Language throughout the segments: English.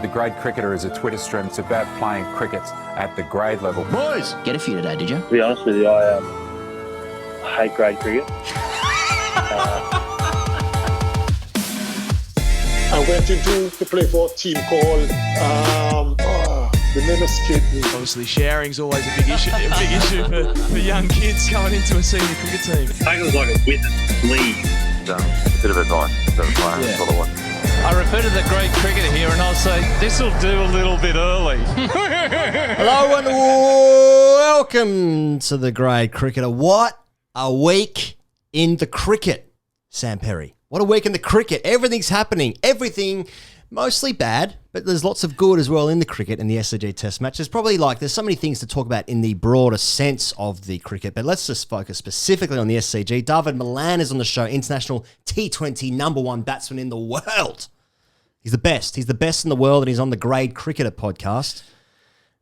The Grade Cricketer is a Twitter stream. It's about playing cricket at the grade level. Boys! Get a few today, did you? To be honest with you, I hate grade cricket. I went into to play for a team called the name escaped me. Obviously, sharing's always a big issue for young kids going into a senior cricket team. I think it was like a witness league. A bit of advice to the players, follow one. I refer to the great cricketer here and I'll say, this'll do a little bit early. Hello and welcome to the Grade Cricketer. What a week in the cricket, Sam Perry. What a week in the cricket. Everything's happening. Everything mostly bad, but there's lots of good as well in the cricket and the SCG Test match. There's so many things to talk about in the broader sense of the cricket, but let's just focus specifically on the SCG. Dawid Malan is on the show, international T20 #1 batsman in the world. He's the best. He's the best in the world, and he's on the Grade Cricketer podcast.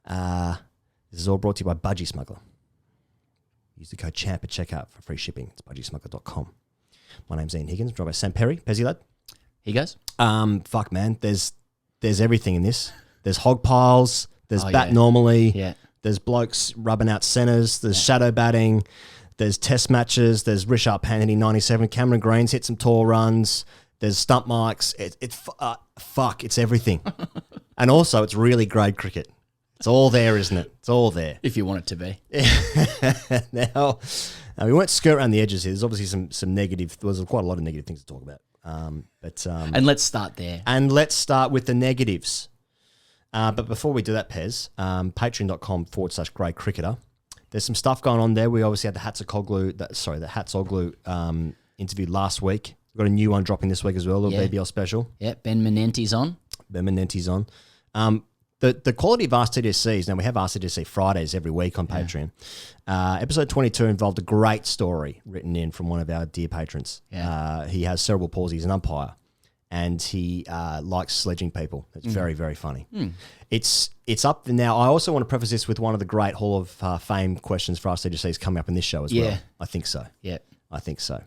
This is all brought to you by Budgy Smuggler. Use the code CHAMP at checkout for free shipping. It's budgysmuggler.com. My name's Ian Higgins. I'm joined by Sam Perry. Pezzy lad. He goes. Fuck, man. There's everything in this. There's hog piles. There's bat yeah. normally. Yeah. There's blokes rubbing out centres. There's shadow batting. There's test matches. There's Rishabh Pant hitting 97. Cameron Green's hit some tall runs. There's stump mics. It's everything. And also, it's really grade cricket. It's all there, isn't it? It's all there. If you want it to be. Now, we won't skirt around the edges here. There's obviously some negative. There's quite a lot of negative things to talk about. And let's start there. And let's start with the negatives. But before we do that, Pez, patreon.com/Grade Cricketer. There's some stuff going on there. We obviously had the Hatzoglu interview last week. We've got a new one dropping this week as well, a little BBL special. Yeah, Ben Menente's on. The quality of Ask TDSCs, now we have Ask TDSC Fridays every week on Patreon. Episode 22 involved a great story written in from one of our dear patrons. Yeah. He has cerebral palsy, he's an umpire, and he likes sledging people. It's very, very funny. It's up there now. I also want to preface this with one of the great Hall of Fame questions for Ask TDSCs coming up in this show as well. I think so. Yeah. I think so.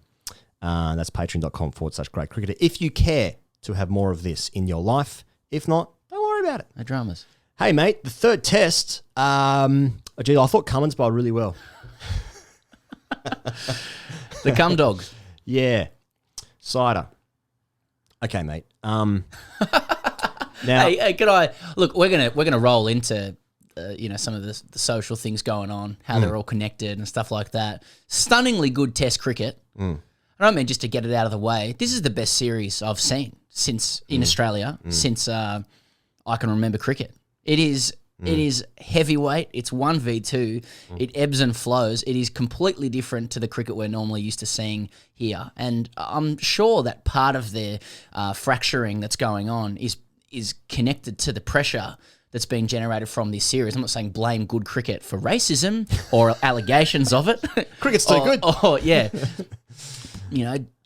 That's patreon.com/Grade Cricketer. If you care to have more of this in your life, if not, don't worry about it. No dramas. Hey, mate, the third test. I thought Cummins bowled really well. The cum dog. Yeah. Cider. Okay, mate. Now, Hey, could I look? We're gonna roll into some of the social things going on, how they're all connected and stuff like that. Stunningly good Test cricket. I don't mean just to get it out of the way. This is the best series I've seen since in Australia since I can remember cricket. It is heavyweight. It's 1v2. It ebbs and flows. It is completely different to the cricket we're normally used to seeing here. And I'm sure that part of the fracturing that's going on is connected to the pressure that's being generated from this series. I'm not saying blame good cricket for racism or allegations of it. Cricket's too good. Oh, yeah.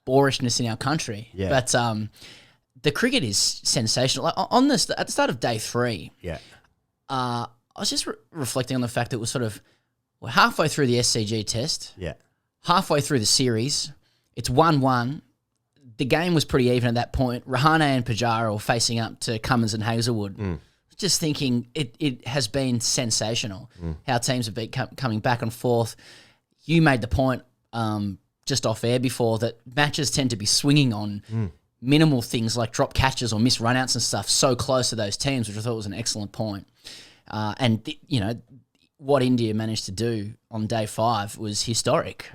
Boorishness in our country. Yeah. But the cricket is sensational. Like at the start of day 3, I was just reflecting on the fact that it was sort of we're halfway through the SCG Test. Yeah. Halfway through the series. It's 1-1. The game was pretty even at that point. Rahane and Pujara were facing up to Cummins and Hazelwood. Just thinking it has been sensational how teams have been coming back and forth. You made the point just off air before that matches tend to be swinging on minimal things like drop catches or missed runouts and stuff so close to those teams, which I thought was an excellent point. What India managed to do on day 5 was historic.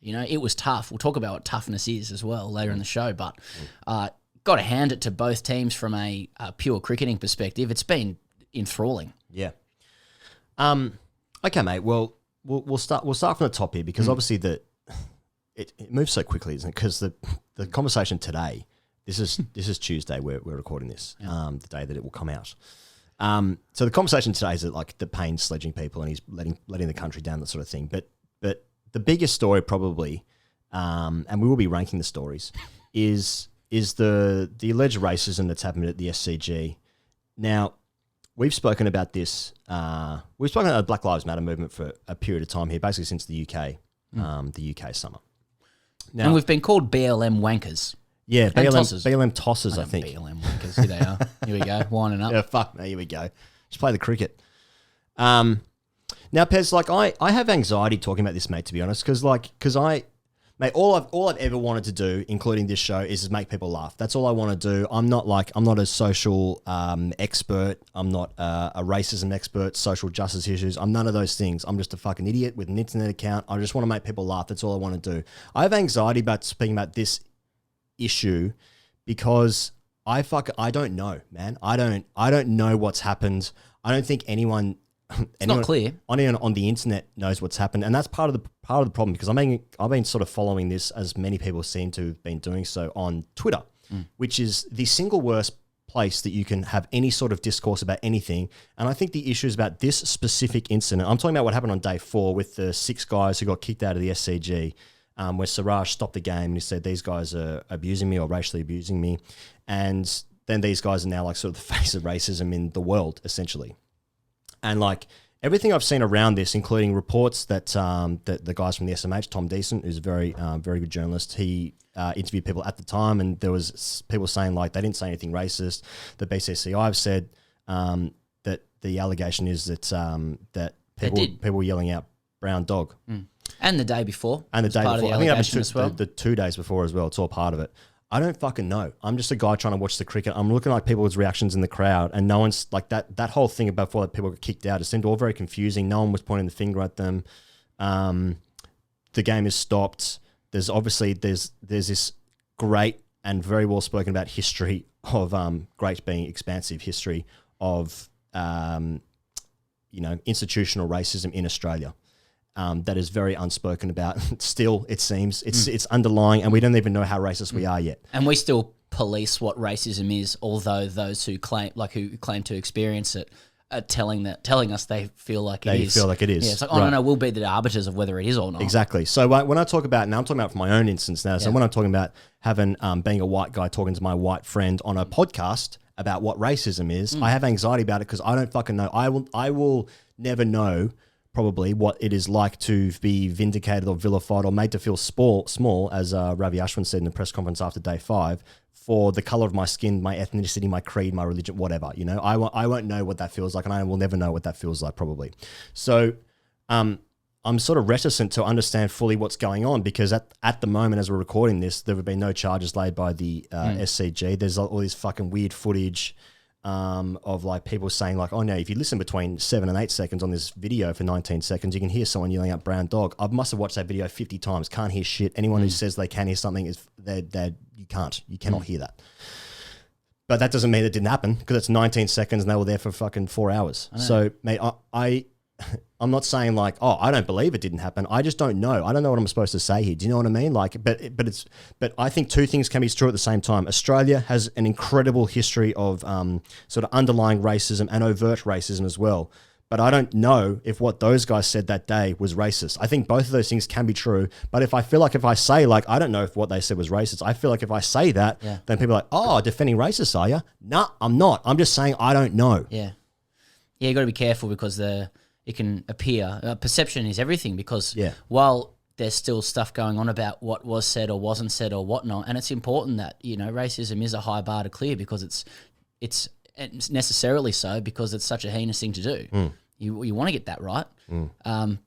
It was tough. We'll talk about what toughness is as well later in the show, but got to hand it to both teams from a pure cricketing perspective. It's been enthralling. Yeah. Okay, mate. Well, we'll start from the top here because obviously it moves so quickly, isn't it? Because the conversation today, this is Tuesday. We're recording this, the day that it will come out. So the conversation today is that like the pain sledging people and he's letting the country down, that sort of thing. But the biggest story probably, and we will be ranking the stories, is the alleged racism that's happened at the SCG. Now, we've spoken about this. We've spoken about the Black Lives Matter movement for a period of time here, basically since the UK summer. Now, and we've been called BLM wankers. Yeah, And BLM tosses. BLM tosses, I think. BLM workers, here they are. Here we go, winding up. Yeah, fuck me. Here we go. Just play the cricket. Now, Pez, like I have anxiety talking about this, mate. To be honest, because mate, all I've ever wanted to do, including this show, is make people laugh. That's all I want to do. I'm not a social expert. I'm not a racism expert, social justice issues. I'm none of those things. I'm just a fucking idiot with an internet account. I just want to make people laugh. That's all I want to do. I have anxiety about speaking about this issue because I don't know, man. I don't know what's happened. I don't think anyone not clear. Anyone on the internet knows what's happened, and that's part of the problem because I've been sort of following this as many people seem to have been doing so on Twitter, which is the single worst place that you can have any sort of discourse about anything. And I think the issue is about this specific incident. I'm talking about what happened on day 4 with the 6 guys who got kicked out of the SCG. Where Siraj stopped the game and he said, these guys are abusing me or racially abusing me. And then these guys are now like sort of the face of racism in the world, essentially. And like everything I've seen around this, including reports that that the guys from the SMH, Tom Decent, who's a very good journalist, he interviewed people at the time and there was people saying like they didn't say anything racist. The BCCI have said that the allegation is that that people were yelling out brown dog. And the day before. And the day before. I think that was as well. the 2 days before as well. It's all part of it. I don't fucking know. I'm just a guy trying to watch the cricket. I'm looking at people's reactions in the crowd and no one's like that whole thing about before people got kicked out. It seemed all very confusing. No one was pointing the finger at them. The game is stopped. There's this great and very well spoken about history of great being expansive history of institutional racism in Australia. That is very unspoken about. Still, it seems it's underlying, and we don't even know how racist we are yet. And we still police what racism is, although those who claim to experience it are telling us they feel like it is. They feel like it is. Yeah, it's like, right. no, we'll be the arbiters of whether it is or not. Exactly. So when I talk about, now I'm talking about from my own instance now. So when I'm talking about having being a white guy talking to my white friend on a podcast about what racism is, I have anxiety about it because I don't fucking know. I will never know probably what it is like to be vindicated or vilified or made to feel small, as Ravi Ashwin said in the press conference after day 5, for the color of my skin, my ethnicity, my creed, my religion, whatever. You know, I won't know what that feels like, and I will never know what that feels like probably. So I'm sort of reticent to understand fully what's going on because at the moment as we're recording this, there have been no charges laid by the SCG. There's all this fucking weird footage of like people saying like, oh no, if you listen between 7 and 8 seconds on this video for 19 seconds, you can hear someone yelling out brown dog. I must have watched that video 50 times. Can't hear shit. Anyone who says they can hear something is you cannot hear that. But that doesn't mean it didn't happen because it's 19 seconds and they were there for fucking 4 hours. So mate, I'm not saying like, oh, I don't believe it didn't happen. I just don't know. I don't know what I'm supposed to say here. Do you know what I mean? Like, but I think two things can be true at the same time. Australia has an incredible history of sort of underlying racism and overt racism as well. But I don't know if what those guys said that day was racist. I think both of those things can be true. But if I say like, I don't know if what they said was racist, I feel like if I say that, then people are like, oh, defending racists, are you? No, I'm not. I'm just saying I don't know. Yeah. Yeah, you got to be careful because it can appear. Perception is everything because while there's still stuff going on about what was said or wasn't said or whatnot, and it's important that, you know, racism is a high bar to clear because it's necessarily so because it's such a heinous thing to do. You want to get that right.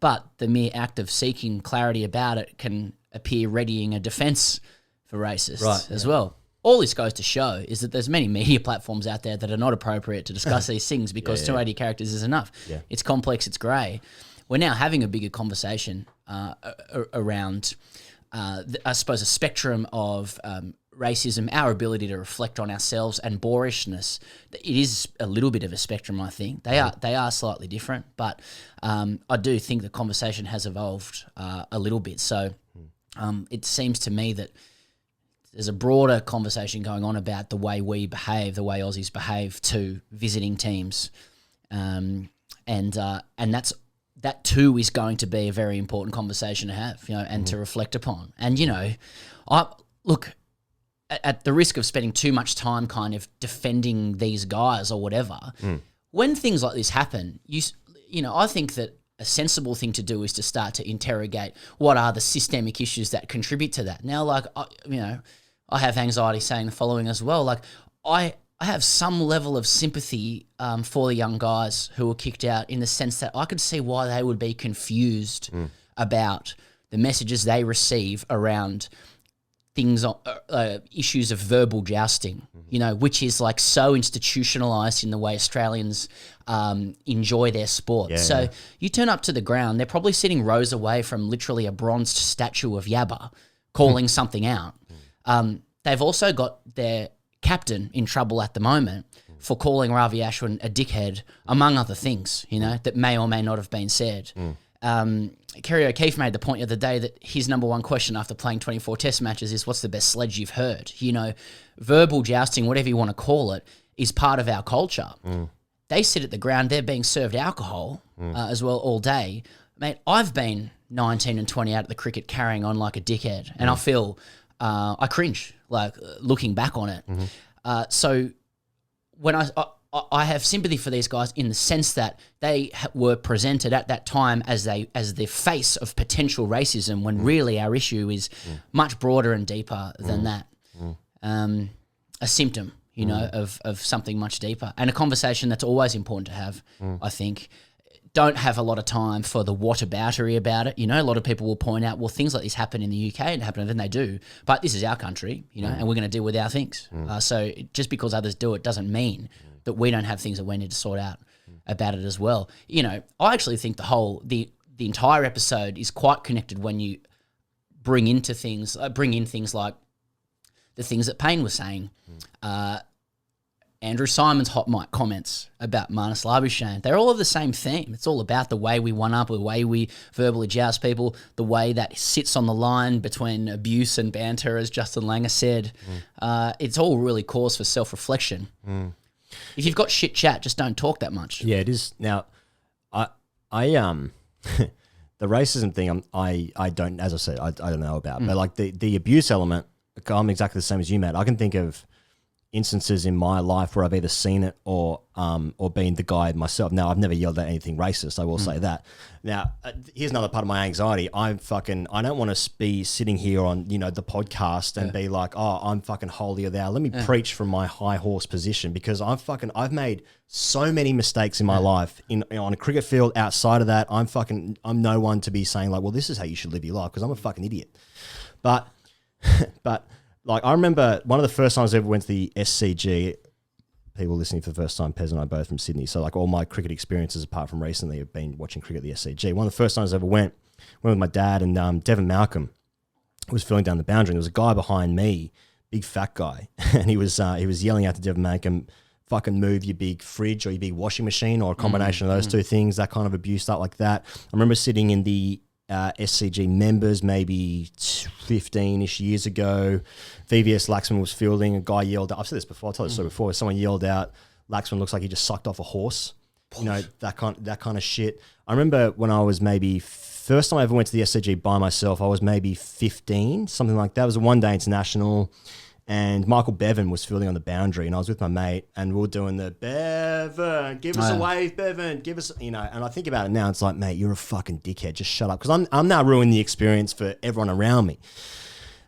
But the mere act of seeking clarity about it can appear readying a defense for racists as well. All this goes to show is that there's many media platforms out there that are not appropriate to discuss these things because 280 characters is enough. Yeah. It's complex, it's grey. We're now having a bigger conversation around, I suppose, a spectrum of racism, our ability to reflect on ourselves and boorishness. It is a little bit of a spectrum, I think. They are slightly different, but I do think the conversation has evolved a little bit. So it seems to me that there's a broader conversation going on about the way we behave, the way Aussies behave to visiting teams, and that too is going to be a very important conversation to have, you know, and to reflect upon. And you know, I look at the risk of spending too much time kind of defending these guys or whatever. When things like this happen, you know, I think that a sensible thing to do is to start to interrogate what are the systemic issues that contribute to that. Now, like, you know, I have anxiety saying the following as well. Like, I have some level of sympathy for the young guys who were kicked out, in the sense that I could see why they would be confused about the messages they receive around things, issues of verbal jousting, you know, which is like so institutionalized in the way Australians enjoy their sport. Yeah. So you turn up to the ground, they're probably sitting rows away from literally a bronzed statue of Yabba calling something out. They've also got their captain in trouble at the moment for calling Ravi Ashwin a dickhead, among other things, you know, that may or may not have been said. Kerry O'Keefe made the point the other day that his number one question after playing 24 test matches is, what's the best sledge you've heard? You know, verbal jousting, whatever you want to call it, is part of our culture. They sit at the ground, they're being served alcohol as well all day. Mate, I've been 19 and 20 out at the cricket carrying on like a dickhead, and I feel, I cringe, like, looking back on it. So when I have sympathy for these guys in the sense that they were presented at that time as the face of potential racism, when really our issue is much broader and deeper than that. A symptom, you know, of something much deeper, and a conversation that's always important to have, I think. Don't have a lot of time for the whataboutery about it. You know, a lot of people will point out, well, things like this happen in the UK and happen, and they do, but this is our country, you know, and we're going to deal with our things. So just because others do it doesn't mean that we don't have things that we need to sort out about it as well. You know, I actually think the entire episode is quite connected when you bring in things like the things that Payne was saying. Andrew Simon's hot mic comments about Marnus Labuschagne, they're all of the same theme. It's all about the way we one-up, the way we verbally joust people, the way that sits on the line between abuse and banter, as Justin Langer said. It's all really cause for self-reflection. If you've got shit chat, just don't talk that much. Yeah, it is. Now, I the racism thing, I don't, as I said, I don't know about. But like the abuse element, I'm exactly the same as you, Matt. I can think of instances in my life where I've either seen it or been the guy myself. Now, I've never yelled at anything racist, I will say that. Now, here's another part of my anxiety. I don't want to be sitting here on, you know, the podcast and be like, oh, I'm fucking holier thou. Let me preach from my high horse position, because I've made so many mistakes in my life on a cricket field. Outside of that, I'm no one to be saying like, well, this is how you should live your life, because I'm a fucking idiot. But like, I remember one of the first times I ever went to the SCG, people listening for the first time, Pez and I both from Sydney, so like all my cricket experiences apart from recently have been watching cricket at the SCG. One of the first times I ever went with my dad, and Devon Malcolm was filling down the boundary, and there was a guy behind me, big fat guy, and he was yelling out to Devon Malcolm, fucking move your big fridge or your big washing machine, or a combination of those two things, that kind of abuse, stuff like that. I remember sitting in the SCG members maybe 15-ish years ago. VVS Laxman was fielding. A guy yelled out, I've said this before, I told this story before, someone yelled out, Laxman looks like he just sucked off a horse. You know, that kind of shit. I remember when I was maybe, first time I ever went to the SCG by myself, I was maybe 15, something like that. It was a one-day international, and Michael Bevan was fielding on the boundary, and I was with my mate, and we were doing the Bevan, give us a wave, Bevan, give us, you know. And I think about it now, it's like, mate, you're a fucking dickhead, just shut up, because I'm now ruining the experience for everyone around me.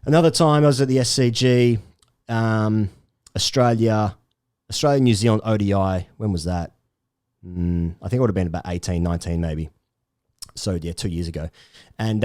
Another time I was at the SCG, Australia, New Zealand ODI. When was that? I think it would have been about 18, 19 maybe. So yeah, 2 years ago, and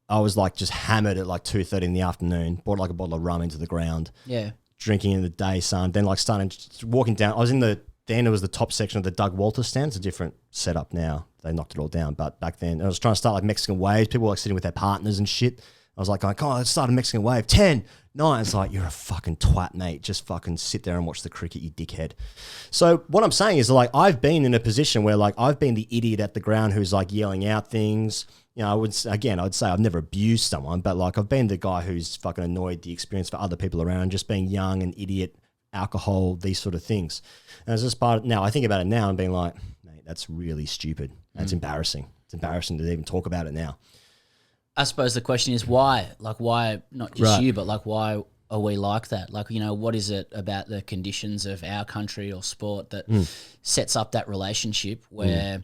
I was like just hammered at like 2:30 in the afternoon. Bought like a bottle of rum into the ground. Yeah, drinking in the day sun. Then like starting walking down. I was in then it was the top section of the Doug Walter stand. It's a different setup now. They knocked it all down. But back then, I was trying to start like Mexican waves. People were like sitting with their partners and shit. I was like, oh, let's start a Mexican wave. 10, 9. It's like, you're a fucking twat, mate. Just fucking sit there and watch the cricket, you dickhead. So what I'm saying is like, I've been in a position where like I've been the idiot at the ground who's like yelling out things. You know, I'd say I've never abused someone, but like I've been the guy who's fucking annoyed the experience for other people around, just being young and idiot, alcohol, these sort of things. And it's just now I think about it now and being like, mate, that's really stupid. That's embarrassing. It's embarrassing to even talk about it now. I suppose the question is why? Like, why not just you, but like, why are we like that? Like, you know, what is it about the conditions of our country or sport that sets up that relationship where,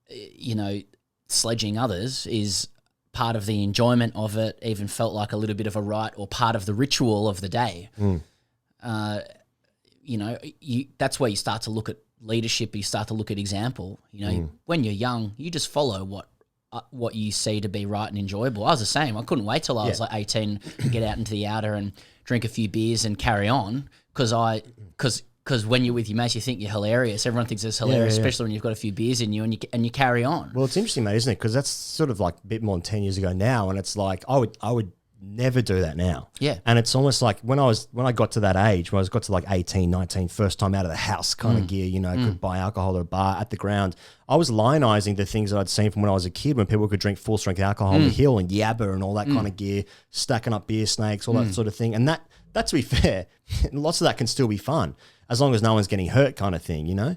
you know, sledging others is part of the enjoyment of it, even felt like a little bit of a rite or part of the ritual of the day. You know, that's where you start to look at leadership. You start to look at example. You know, when you're young, you just follow what you see to be right and enjoyable. I was the same. I couldn't wait till I was like 18 to get out into the outer and drink a few beers and carry on because when you're with your mates, you think you're hilarious. Everyone thinks it's hilarious, especially when you've got a few beers in you and you carry on. Well, it's interesting, mate, isn't it? Because that's sort of like a bit more than 10 years ago now, and it's like I would never do that now. Yeah. And it's almost like when I got to that age, when I got to like 18, 19, first time out of the house kind of gear, you know, could buy alcohol at a bar at the ground. I was lionizing the things that I'd seen from when I was a kid when people could drink full strength alcohol on the hill and yabba and all that kind of gear, stacking up beer snakes, all that sort of thing. And that to be fair, lots of that can still be fun as long as no one's getting hurt kind of thing, you know?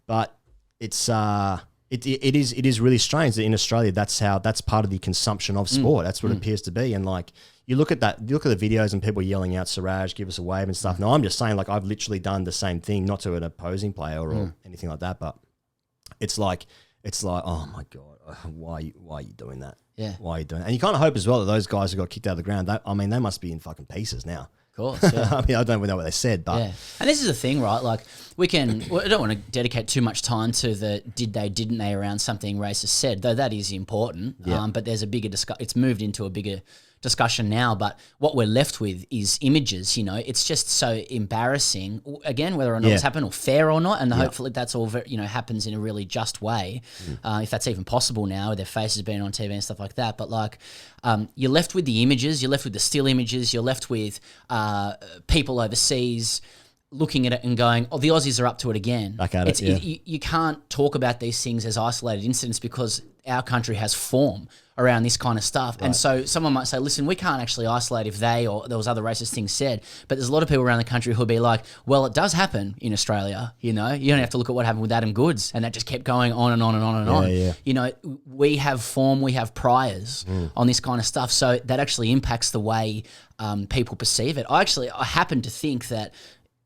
But it's it is really strange that in Australia that's part of the consumption of sport. That's what it appears to be. And like you look at the videos and people yelling out Siraj, give us a wave and stuff. No, I'm just saying like I've literally done the same thing, not to an opposing player or anything like that, but it's like oh my God, why are you doing that? Yeah. Why are you doing that? And you kind of hope as well that those guys who got kicked out of the ground, they must be in fucking pieces now. Of course, yeah. I mean, I don't even know what they said, but yeah. And this is the thing, right? Like I don't want to dedicate too much time to the did they, didn't they around something racist said, though that is important. Yeah. But there's a bigger it's moved into a bigger discussion now, but what we're left with is images, you know. It's just so embarrassing, again, whether or not it's happened or fair or not, and hopefully that's all happens in a really just way, if that's even possible now, with their faces being on TV and stuff like that. But like you're left with the images, you're left with the still images, you're left with people overseas looking at it and going, oh, the Aussies are up to it again. Back at it, you can't talk about these things as isolated incidents because our country has form around this kind of stuff. Right. And so someone might say, listen, we can't actually isolate if they or there was other racist things said. But there's a lot of people around the country who'll be like, well, it does happen in Australia, you know. You don't have to look at what happened with Adam Goods. And that just kept going on and on and on and on. Yeah. You know, we have form, we have priors on this kind of stuff. So that actually impacts the way people perceive it. I happen to think that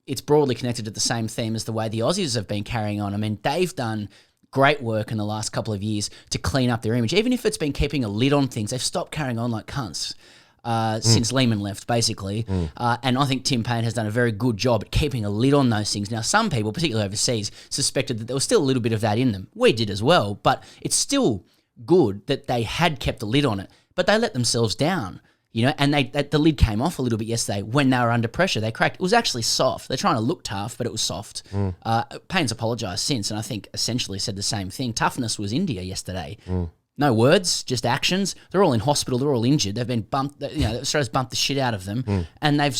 it's broadly connected to the same theme as the way the Aussies have been carrying on. I mean, they've done great work in the last couple of years to clean up their image. Even if it's been keeping a lid on things, they've stopped carrying on like cunts since Lehman left, basically. And I think Tim Payne has done a very good job at keeping a lid on those things. Now, some people, particularly overseas, suspected that there was still a little bit of that in them. We did as well, but it's still good that they had kept a lid on it, but they let themselves down. You know, and the lid came off a little bit yesterday when they were under pressure. They cracked. It was actually soft. They're trying to look tough, but it was soft. Payne's apologised since, and I think essentially said the same thing. Toughness was India yesterday. No words, just actions. They're all in hospital. They're all injured. They've been bumped. You know, Australia's bumped the shit out of them, and they've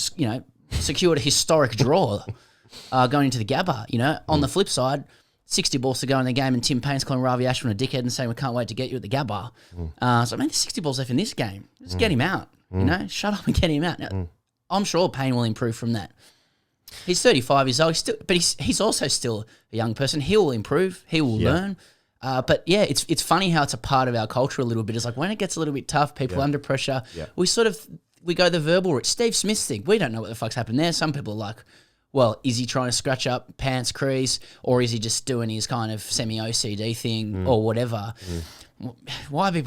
secured a historic draw going into the Gabba. You know, on the flip side, 60 balls to go in the game, and Tim Payne's calling Ravi Ashwin a dickhead and saying we can't wait to get you at the Gabba. So I mean, there's 60 balls left in this game. Just get him out. You know, shut up and get him out. Now, I'm sure Payne will improve from that. He's 35 years old, but he's also still a young person. He will improve. He will learn. But yeah, it's funny how it's a part of our culture a little bit. It's like when it gets a little bit tough, people under pressure, we go the verbal route. Steve Smith's thing, we don't know what the fuck's happened there. Some people are like, well, is he trying to scratch up pants crease, or is he just doing his kind of semi-OCD thing or whatever? Why be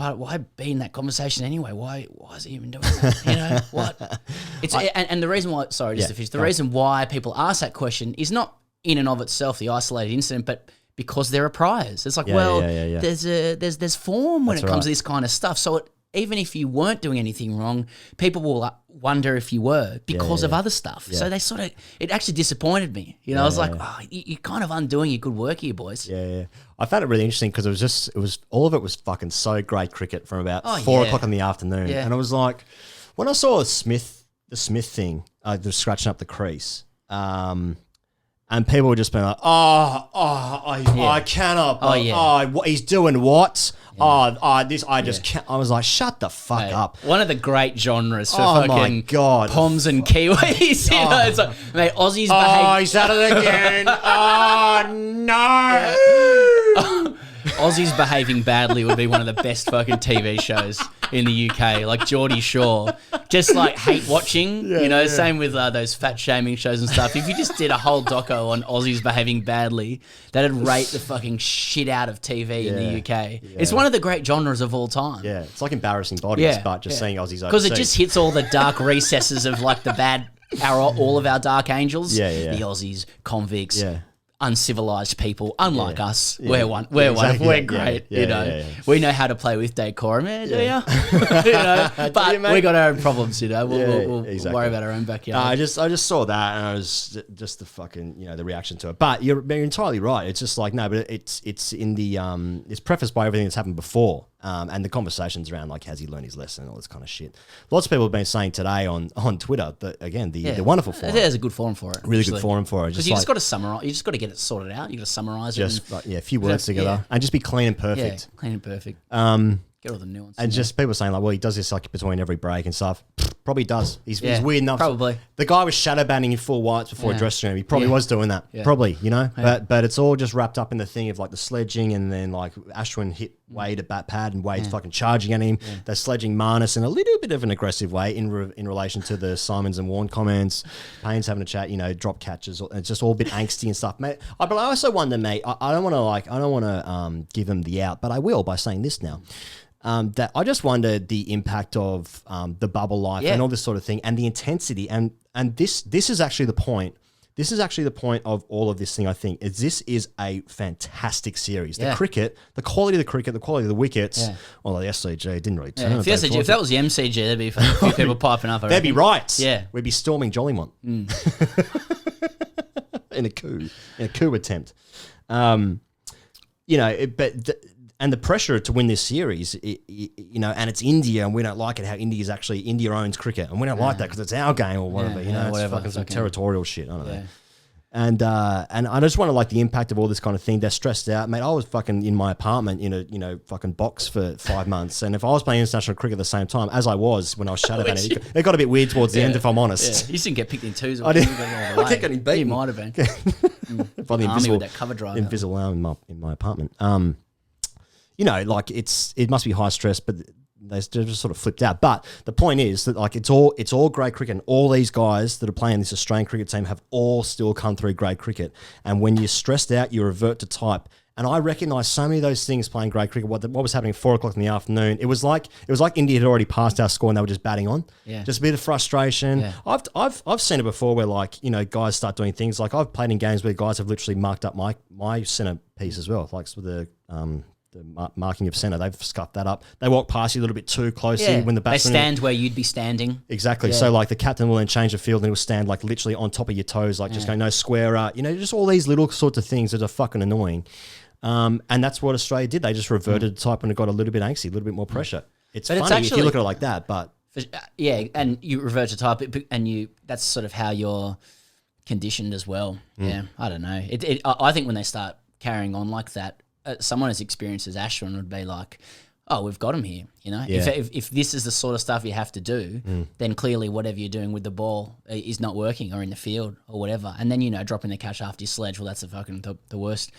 in that conversation anyway? Why is he even doing that? You know what? And the reason why, sorry, just to finish, the reason why people ask that question is not in and of itself the isolated incident, but because there are priors. It's like, there's form when it comes to this kind of stuff. So even if you weren't doing anything wrong, people will wonder if you were because of other stuff. So they it actually disappointed me. You know, I was like, oh, you're kind of undoing your good work here, boys. Yeah. I found it really interesting because it was all of it was fucking so great cricket from about 4 o'clock in the afternoon. Yeah. And I was like, when I saw the Smith thing, the scratching up the crease, and people were just being like, I cannot. He's doing what? I just can't. I was like, shut the fuck up. One of the great genres for fucking Poms and Kiwis. You know, it's like, mate, Aussies behave. He's at it again. No. Aussies behaving badly would be one of the best fucking TV shows in the UK. Like Geordie Shore, just like hate watching. Same with those fat shaming shows and stuff. If you just did a whole doco on Aussies behaving badly, that'd rate the fucking shit out of TV in the UK. Yeah. It's one of the great genres of all time. Yeah, it's like Embarrassing Bodies, but just seeing Aussies overseas. Because it just hits all the dark recesses of like the bad, all of our dark angels. The Aussies, convicts. Uncivilized people, unlike us. We're one. We're great. We know how to play with decorum. Do you? But we got our own problems. We'll worry about our own backyard. I just saw that, and I was just the fucking the reaction to it. But you're entirely right. It's just like no, but it's in the it's prefaced by everything that's happened before. And the conversations around like has he learned his lesson and all this kind of shit. Lots of people have been saying today on Twitter that again the wonderful forum. There's a good forum for it. Really good forum for it. Because you just got to summarize. You just got to get it sorted out. You got to summarize it. A few words together and just be clean and perfect. Yeah, clean and perfect. Get all the nuance. And just people saying like, well, he does this like between every break and stuff. Probably does. He's weird enough. Probably. The guy was shadow banning in full whites before a dressing room. He probably was doing that. Yeah. Probably, But it's all just wrapped up in the thing of like the sledging and then like Ashwin hit Wade at bat pad and Wade's fucking charging at him. They're sledging Marnus in a little bit of an aggressive way in relation to the Simons and Warren comments. Payne's having a chat, drop catches. It's just all a bit angsty and stuff, mate. But I also wonder, mate. I don't want to give him the out, but I will by saying this now. That I just wonder the impact of the bubble life and all this sort of thing and the intensity and this is actually the point. This is actually the point of all of this thing, I think, is this is a fantastic series. The cricket, the quality of the cricket, the quality of the wickets, although the SCG didn't really turn. If that was the MCG, there'd be a few people piping up. They'd be riots. Yeah. We'd be storming Jollymont. In a coup attempt. And the pressure to win this series, and it's India, and we don't like it how India owns cricket, and we don't like that because it's our game or whatever. It's fucking some territorial shit. I don't know. And I just want to like the impact of all this kind of thing. They're stressed out, mate. I was fucking in my apartment in a fucking box for 5 months, and if I was playing international cricket at the same time as I was when I was shadow banning, it got a bit weird towards the end. If I'm honest, you just didn't get picked in twos. I kept getting beaten. You might have been by the invisible with that cover drive. Invisible arm in my apartment. Like it must be high stress, but they just sort of flipped out. But the point is that like it's all grade cricket, and all these guys that are playing this Australian cricket team have all still come through grade cricket. And when you're stressed out, you revert to type. And I recognise so many of those things playing grade cricket. What was happening at 4 o'clock in the afternoon? It was like India had already passed our score and they were just batting on. Yeah. Just a bit of frustration. Yeah. I've seen it before where like guys start doing things like I've played in games where guys have literally marked up my centre piece as well, like with the marking of centre, they've scuffed that up. They walk past you a little bit too closely when the batsman... They stand where you'd be standing. Exactly. Yeah. So, like, the captain will then change the field and he'll stand, like, literally on top of your toes, like, just going, no, square up. Just all these little sorts of things that are fucking annoying. And that's what Australia did. They just reverted to type and it got a little bit angsty, a little bit more pressure. It's funny if you look at it like that, but... and you revert to type, and that's sort of how you're conditioned as well. Yeah, I don't know. I think when they start carrying on like that, someone as experienced as Ashwin would be like, oh, we've got him here. If this is the sort of stuff you have to do, then clearly whatever you're doing with the ball is not working, or in the field or whatever. And then, dropping the catch after your sledge, well, that's the worst,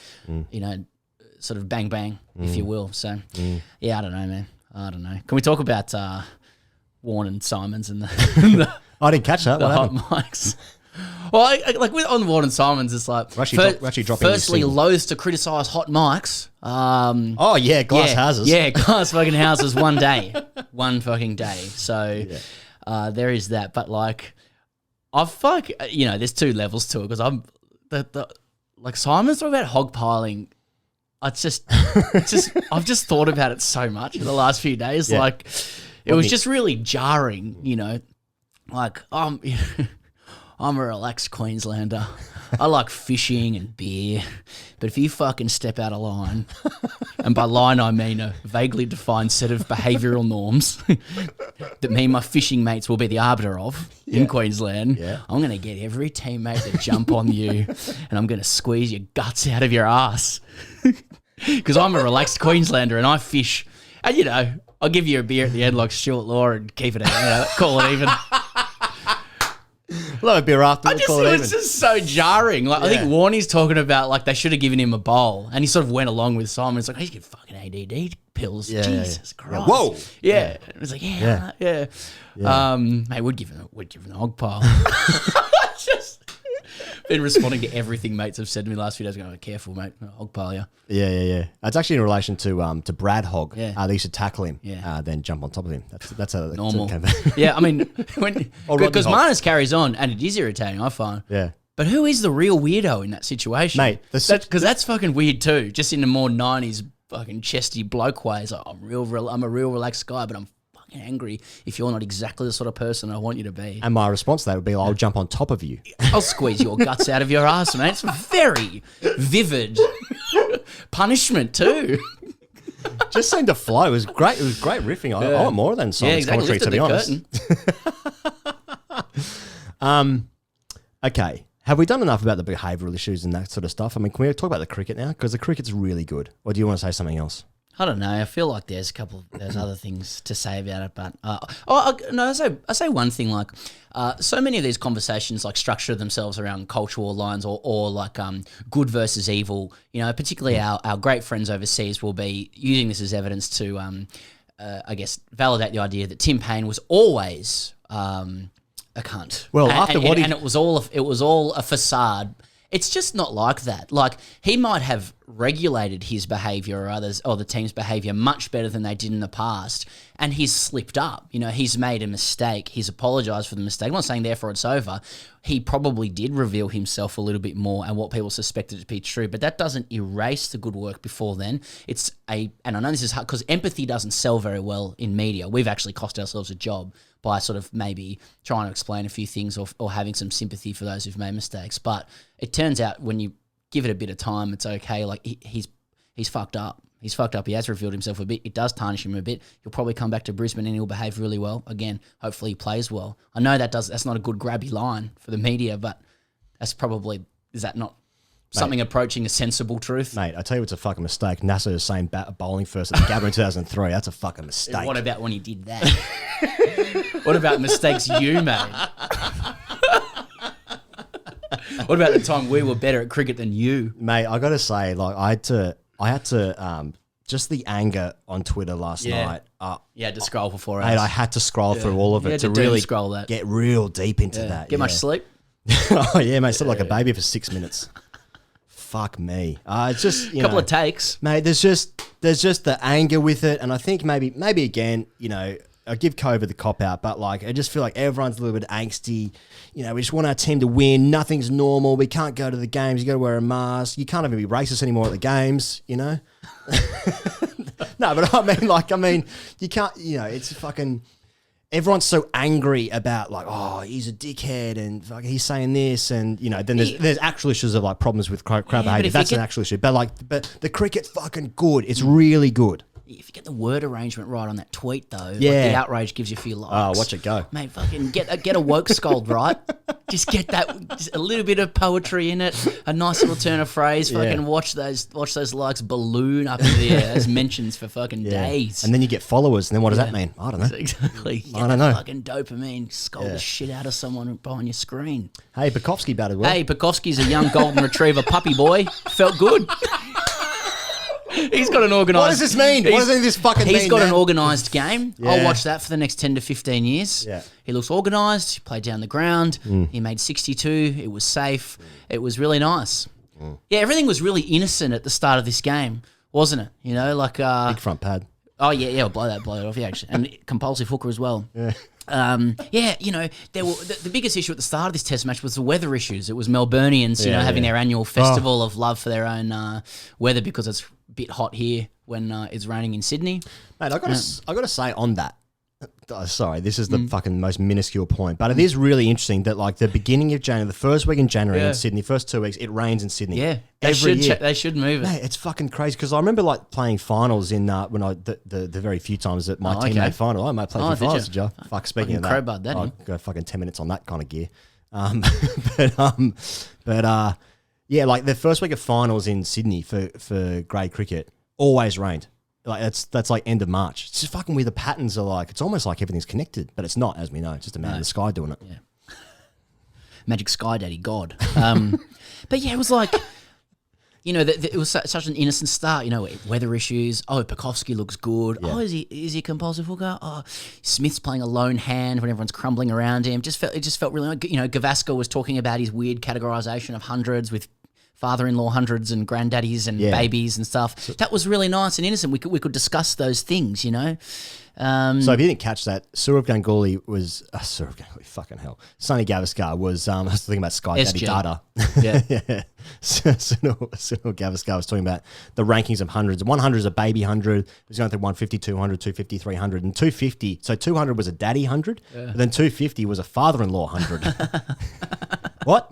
sort of bang bang, if you will. So, I don't know, man. I don't know. Can we talk about Warren and Simons and the I didn't catch that. The hot mics. Well, on Warren and Simons, it's like... We're actually dropping firstly, loathes to criticise hot mics. Glass houses. Yeah, glass fucking houses one fucking day. So there is that. But there's two levels to it because I'm... Simons talking about hog piling. I've just thought about it so much in the last few days. Yeah. It was just really jarring, I'm a relaxed Queenslander. I like fishing and beer. But if you fucking step out of line, and by line I mean a vaguely defined set of behavioural norms that me and my fishing mates will be the arbiter of in Queensland, I'm going to get every teammate to jump on you and I'm going to squeeze your guts out of your ass. Because I'm a relaxed Queenslander and I fish. And, I'll give you a beer at the end like Stuart Law and keep it out, call it even. We'll have a beer after. We'll call it It even. was just so jarring. Like I think Warney's talking about like they should have given him a bowl, and he sort of went along with Simon. It's like he's getting fucking ADD pills. Jesus Christ. Whoa. Yeah. It was like yeah. Mate, would give him the hog pile. Just been responding to everything mates have said to me last few days. Going, careful, mate, hog pile, yeah. Yeah. It's actually in relation to Brad Hogg. Yeah. They used to tackle him, then jump on top of him. That's how Normal. That's Yeah, I mean, because Hogg. Marnus carries on, and it is irritating, I find. Yeah. But who is the real weirdo in that situation? Mate, because that's fucking weird too. Just in the more 90s fucking chesty bloke way. It's like, I'm a real relaxed guy, but I'm fucking angry if you're not exactly the sort of person I want you to be. And my response to that would be, I'll jump on top of you. I'll squeeze your guts out of your ass, mate. It's very vivid punishment too. Just seemed to flow. It was great. It was great riffing. I want more than Simon's commentary, to be honest. Okay. Have we done enough about the behavioural issues and that sort of stuff? I mean, can we talk about the cricket now? Because the cricket's really good. Or do you want to say something else? I don't know. I feel like there's other things to say about it, but I say one thing. Like, so many of these conversations like structure themselves around cultural lines or like good versus evil. You know, particularly our great friends overseas will be using this as evidence to, I guess, validate the idea that Tim Payne was always a cunt. Well, and it was all a facade. It's just not like that. Like, he might have regulated his behaviour or the team's behaviour much better than they did in the past, and he's slipped up. You know, he's made a mistake. He's apologised for the mistake. I'm not saying therefore it's over. He probably did reveal himself a little bit more and what people suspected to be true, but that doesn't erase the good work before then. And I know this is hard because empathy doesn't sell very well in media. We've actually cost ourselves a job by sort of maybe trying to explain a few things or having some sympathy for those who've made mistakes. But it turns out when you give it a bit of time, it's okay. Like he's fucked up. He's fucked up. He has revealed himself a bit. It does tarnish him a bit. He'll probably come back to Brisbane and he'll behave really well. Again, hopefully he plays well. I know that's not a good grabby line for the media, but is that not something approaching a sensible truth? Mate, I tell you it's a fucking mistake. NASA is saying bowling first at the Gabba in 2003. That's a fucking mistake. What about when he did that? What about mistakes you made? What about the time we were better at cricket than you? Mate, I got to say, like, I had to just the anger on Twitter last night. You had to scroll for 4 hours. Mate, I had to scroll through all of it to really scroll that. Get real deep into that. Get much sleep? Oh, yeah, mate. Slept like a baby for 6 minutes. Fuck me. It's just, a couple of takes. Mate, there's just the anger with it. And I think maybe again, you know, I give COVID the cop out, but like I just feel like everyone's a little bit angsty. You know, we just want our team to win. Nothing's normal. We can't go to the games. You got to wear a mask. You can't even be racist anymore at the games. You know. No, but I mean, you can't. You know, it's fucking. Everyone's so angry about like, oh, he's a dickhead and fucking he's saying this, and you know, then there's actual issues of like problems with crowd behaviour. That's an actual issue. But the cricket's fucking good. It's really good. If you get the word arrangement right on that tweet, though, like the outrage gives you a few likes. Oh, watch it go. Mate, fucking get a woke scold right. Just get that, just a little bit of poetry in it, a nice little turn of phrase. Fucking watch those likes balloon up in the air as mentions for fucking days. And then you get followers, and then what does that mean? I don't know. Exactly. I don't know. Fucking dopamine. Scold the shit out of someone behind your screen. Hey, Bukowski batted well. Hey, Bukowski's a young golden retriever puppy boy. Felt good. He's got an organised... What does this mean? What does this fucking mean, He's got man? an organised game. Yeah. I'll watch that for the next 10 to 15 years. Yeah. He looks organised. He played down the ground. He made 62. It was safe. It was really nice. Yeah, everything was really innocent at the start of this game, wasn't it? You know, like... Big front pad. Oh, yeah, I'll blow that off, yeah, actually. And compulsive hooker as well. Yeah. You know, there were the biggest issue at the start of this test match was the weather issues. It was Melburnians, having their annual festival of love for their own weather because it's a bit hot here when it's raining in Sydney. Mate, I got to say on that. Sorry, this is the fucking most minuscule point, but it is really interesting that like the beginning of January, the first week in January in Sydney, first 2 weeks, it rains in Sydney. Yeah, every year. They should move it. Mate, it's fucking crazy because I remember like playing finals in when the very few times that my team made final. I might play a few finals, did you? Fuck, speaking of that, crowbarred that. I'll go fucking 10 minutes on that kind of gear. Yeah, like the first week of finals in Sydney for grade cricket always rained. Like that's like end of March. It's just fucking weird. The patterns are like, it's almost like everything's connected, but it's not, as we know. It's just a man in the sky doing it. Yeah. Magic Sky Daddy, God. But yeah, it was like, you know, it was such an innocent start. You know, weather issues. Oh, Pekovsky looks good. Yeah. Oh, is he a compulsive hooker? Oh, Smith's playing a lone hand when everyone's crumbling around him. It just felt really. You know, Gavaskar was talking about his weird categorization of hundreds with father-in-law hundreds and granddaddies and babies and stuff. That was really nice and innocent. We could discuss those things. You know. So if you didn't catch that, Sourav Ganguly was Sourav Ganguly. Fucking hell, Sonny Gavaskar was. I was thinking about Sky Daddy SG. data. Yeah. Yeah. Sunil Gavaskar was talking about the rankings of hundreds. 100 is a baby 100. It was going through 150, 200, 250, 300, and 250. So 200 was a daddy 100, but then 250 was a father-in-law 100. What?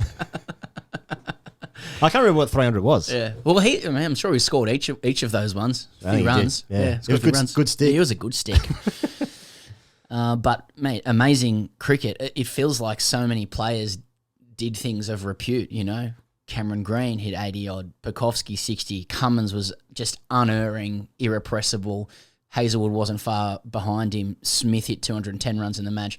I can't remember what 300 was. Yeah. Well, I'm sure he scored each of those ones. I think he runs. did, yeah. Scored It was runs. good stick. Yeah, it was a good stick. But mate, amazing cricket. It feels like so many players did things of repute. You know, Cameron Green hit 80 odd, Pekovsky 60, Cummins was just unerring, irrepressible. Hazelwood wasn't far behind him. Smith hit 210 runs in the match.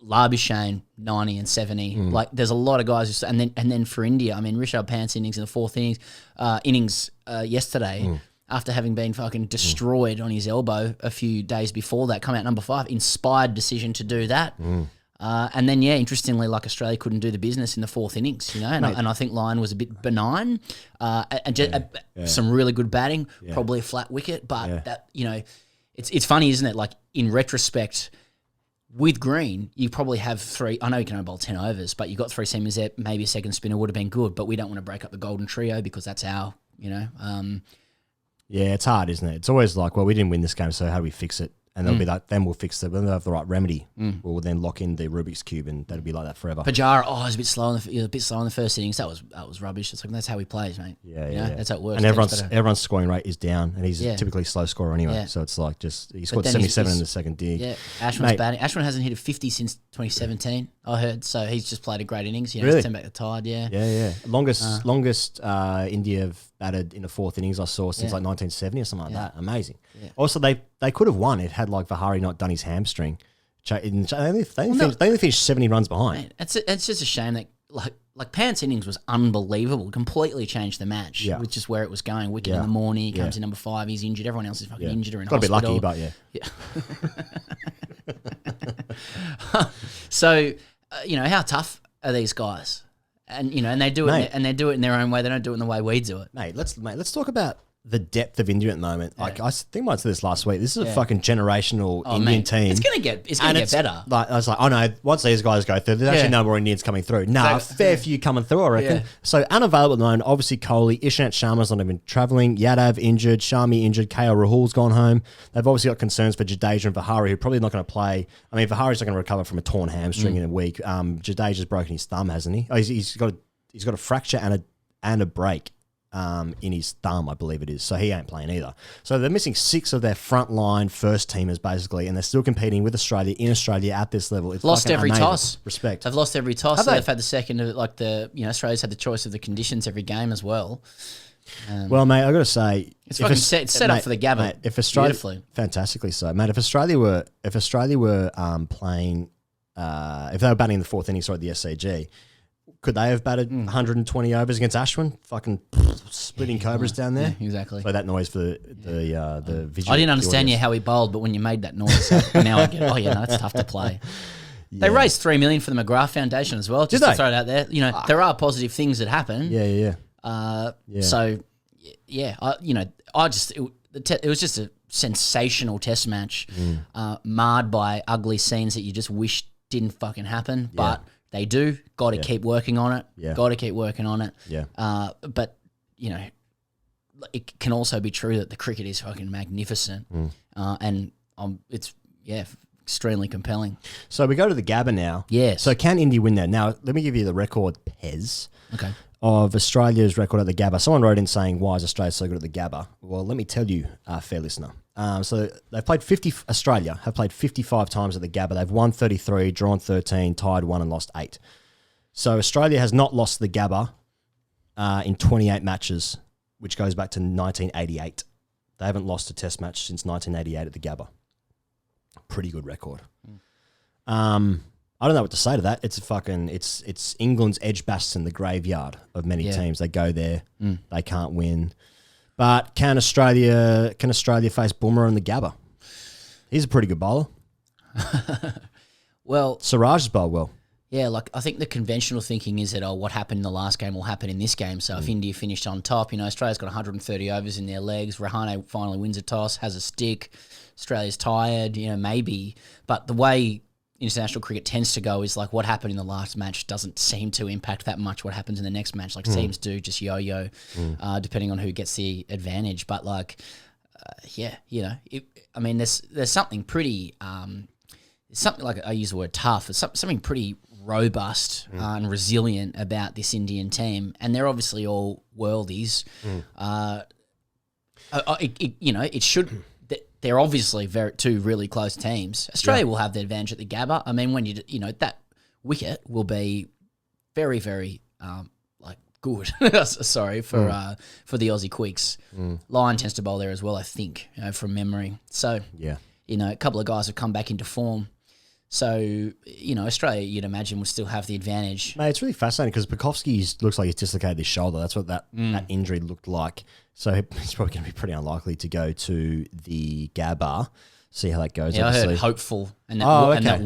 Labuschagne 90 and 70. Like there's a lot of guys. And then for India, I mean, Rishabh Pant's innings in the fourth innings yesterday, after having been fucking destroyed on his elbow a few days before that, come out number 5. Inspired decision to do that. And then, interestingly, like Australia couldn't do the business in the fourth innings, you know, and I think Lyon was a bit benign, and just, some really good batting, probably a flat wicket, but that, you know, it's funny, isn't it? Like in retrospect, with Green, you probably have 3. I know you can only bowl 10 overs, but you got 3 seamers there. Maybe a second spinner would have been good, but we don't want to break up the golden trio because that's our, you know. Yeah, it's hard, isn't it? It's always like, well, we didn't win this game, so how do we fix it? And they'll be like, then we'll fix it. When they have the right remedy, we'll then lock in the Rubik's Cube, and that'll be like that forever. Pajara, he was a bit slow in the first innings. That was rubbish. It's like, that's how he plays, mate. Yeah. That's how it works. And everyone's scoring rate is down, and he's typically a slow scorer anyway. Yeah. So it's like he scored 77 in the second dig. Yeah, Ashwin's batting. Ashwin hasn't hit a 50 since 2017, I heard. So he's just played a great innings. You know, Really? He's turned back the tide, Yeah. Longest India have batted in the fourth innings I saw since like 1970 or something like that. Amazing. Yeah. Also, they could have won if had like Vihari not done his hamstring. They only finished 70 runs behind. Mate, it's just a shame that like Pant's innings was unbelievable. Completely changed the match, which is where it was going. Wicket in the morning, he comes in number 5, he's injured. Everyone else is fucking injured or in Got hospital. to be lucky, but Yeah. So, you know, how tough are these guys? And you know, and they do it, and they do it in their own way. They don't do it in the way we do it, mate. Let's talk about the depth of India at the moment. Like I think I might say this last week. This is a fucking generational Indian team. It's gonna get better. Like I was like, oh no, once these guys go through, there's actually no more Indians coming through. No, a fair few coming through, I reckon. Yeah. So unavailable at the moment, obviously Kohli, Ishant Sharma's not even travelling, Yadav injured, Sharmi injured, KL Rahul's gone home. They've obviously got concerns for Jadeja and Vihari, who are probably not going to play. I mean, Vihari's not going to recover from a torn hamstring in a week. Jadeja's broken his thumb, hasn't he? Oh, he's got a fracture and a break in his thumb, I believe it is. So he ain't playing either. So they're missing 6 of their frontline first teamers basically, and they're still competing with Australia in Australia at this level. It's lost every amazing. toss. Respect. They've lost every toss. Have So they? they've had the second of like Australia's had the choice of the conditions every game as well. Well, mate, I got to say, it's fucking set up for the Gabba. Mate, if Australia, beautifully, fantastically so, mate. If Australia were playing, if they were batting in the fourth innings or at the SCG. Could they have batted 120 overs against Ashwin? Fucking splitting cobras down there. Yeah, exactly. So that noise for the visual. I didn't understand how he bowled, but when you made that noise, so now I get it. Oh yeah, no, that's tough to play. Yeah. They raised $3 million for the McGrath Foundation as well. Just to throw it out there, you know, there are positive things that happen. Yeah. So, yeah, it was just a sensational Test match, marred by ugly scenes that you just wish didn't fucking happen, but. They do. Got to keep working on it. Yeah. Got to keep working on it. Yeah. But, you know, it can also be true that the cricket is fucking magnificent. And it's, extremely compelling. So we go to the Gabba now. Yes. So can India win that? Now, let me give you the record, Pez. Okay. Of Australia's record at the Gabba. Someone wrote in saying, why is Australia so good at the Gabba? Well, let me tell you, fair listener. So they've played Australia have played 55 times at the Gabba. They've won 33, drawn 13, tied 1 and lost 8. So Australia has not lost the Gabba in 28 matches, which goes back to 1988. They haven't lost a Test match since 1988 at the Gabba. Pretty good record. I don't know what to say to that. It's a fucking it's England's Edgbaston, the graveyard of many teams. They go there, they can't win. But can Australia face Boomer and the Gabba? He's a pretty good bowler. Well, Siraj has bowled well. yeah, like I think the conventional thinking is that what happened in the last game will happen in this game. So if India finished on top, Australia's got 130 overs in their legs. Rahane finally wins a toss, has a stick. Australia's tired, maybe. But the way international cricket tends to go is like what happened in the last match doesn't seem to impact that much what happens in the next match. Like teams do just yo-yo depending on who gets the advantage. But there's something pretty, something like I use the word tough. It's something pretty robust and resilient about this Indian team. And they're obviously all worldies. It should... They're obviously two really close teams. Australia will have the advantage at the Gabba. I mean, when that wicket will be very, very good. Sorry for the Aussie Quicks. Lyon tends to bowl there as well, I think, from memory. So a couple of guys have come back into form. So Australia, you'd imagine, will still have the advantage. Mate, it's really fascinating because Bukowski looks like he's dislocated his shoulder. That's what that injury looked like. So he's probably going to be pretty unlikely to go to the Gabba. See how that goes. Yeah, obviously. I heard hopeful, and that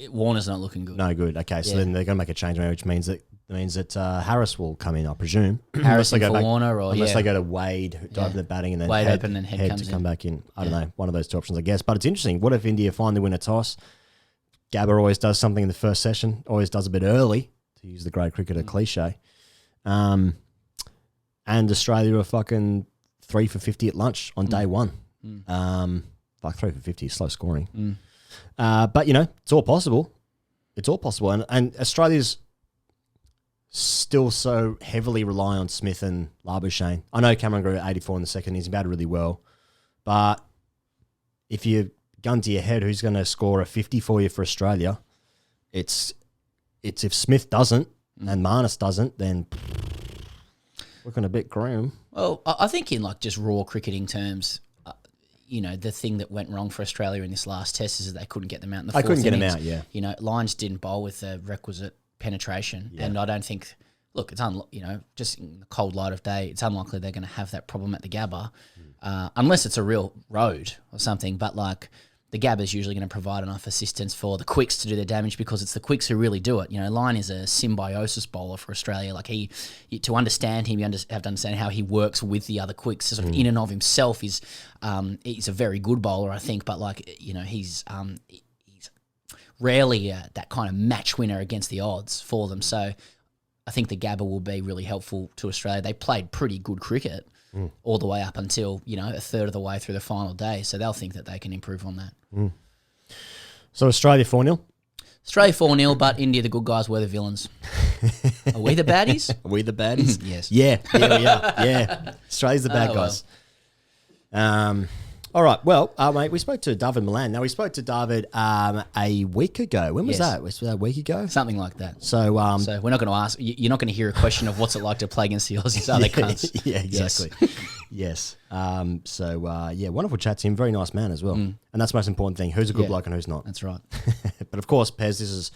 Warner's not looking good. No good. Okay, so then they're going to make a change, which means that Harris will come in, I presume. Harris for Warner, unless they go to Wade, dive in the batting, and then Wade open and head comes to come back in. I don't know, one of those two options, I guess. But it's interesting. What if India finally win a toss? Gabba always does something in the first session, always does a bit early, to use the great cricketer cliche. And Australia are fucking 3 for 50 at lunch on day one. 3 for 50 is slow scoring. But, it's all possible. It's all possible. And Australia's still so heavily rely on Smith and Labuschagne. I know Cameron grew at 84 in the second. He's batted really well. But if you gun to your head, who's going to score a 50 for you for Australia? It's if Smith doesn't and Marnus doesn't, then looking a bit grim. Well, I think in just raw cricketing terms, the thing that went wrong for Australia in this last test is that they couldn't get them out in the fourth innings. They couldn't get them out, yeah. Lyons didn't bowl with the requisite penetration, and I don't think. Look, it's just in the cold light of day, it's unlikely they're going to have that problem at the Gabba, unless it's a real road or something. But the Gabba is usually going to provide enough assistance for the Quicks to do their damage because it's the Quicks who really do it. Lyon is a symbiosis bowler for Australia. To understand him, you have to understand how he works with the other Quicks. Sort of in and of himself, he's a very good bowler, I think. But he's rarely that kind of match winner against the odds for them. So I think the Gabba will be really helpful to Australia. They played pretty good cricket all the way up until, a third of the way through the final day. So they'll think that they can improve on that. So Australia 4-0? Australia 4-0, but India, the good guys, were the villains. Are we the baddies? Are we the baddies? Yes. Yeah, we are. Yeah. Australia's the bad guys. All right. Well, mate, we spoke to Dawid Malan. Now, we spoke to Dawid a week ago. When was that? Was that a week ago? Something like that. So we're not going to ask. You're not going to hear a question of what's it like to play against the Aussies. Are they cunts? Yeah, exactly. Yes. Wonderful chat to him. Very nice man as well. And that's the most important thing. Who's a good bloke and who's not. That's right. But of course, Pez, this is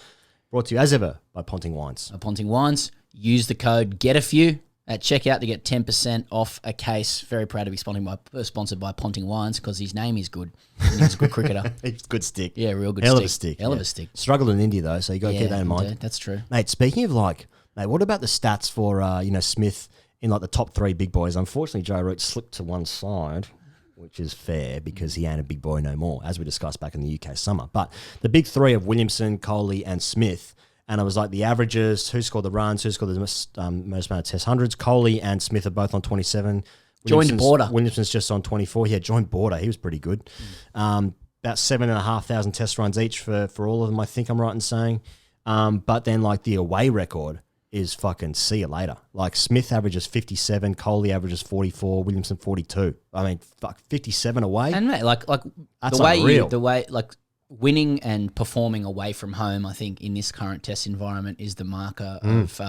brought to you as ever by Ponting Wines. Ponting Wines. Use the code GET-A-FEW at checkout to get 10% off a case. Very proud to be sponsored by Ponting Wines because his name is good. And he's a good cricketer. He's a good stick. Yeah, real good Hell stick. of a stick. Hell of a stick. Struggled in India though, so you got to keep that in mind. Dude, that's true. Mate, speaking of what about the stats for Smith in the top 3 big boys? Unfortunately, Joe Root slipped to one side, which is fair because he ain't a big boy no more, as we discussed back in the UK summer. But the big 3 of Williamson, Kohli and Smith, and it was the averages, who scored the runs, who scored the most amount of test hundreds. Kohli and Smith are both on 27. Joined Border. Williamson's just on 24. Yeah, joined Border. He was pretty good. About 7,500 test runs each for all of them, I think I'm right in saying. But then the away record is fucking see you later. Smith averages 57, Kohli averages 44, Williamson 42. I mean, 57 away. And mate, that's unreal. Winning and performing away from home, I think, in this current test environment is the marker of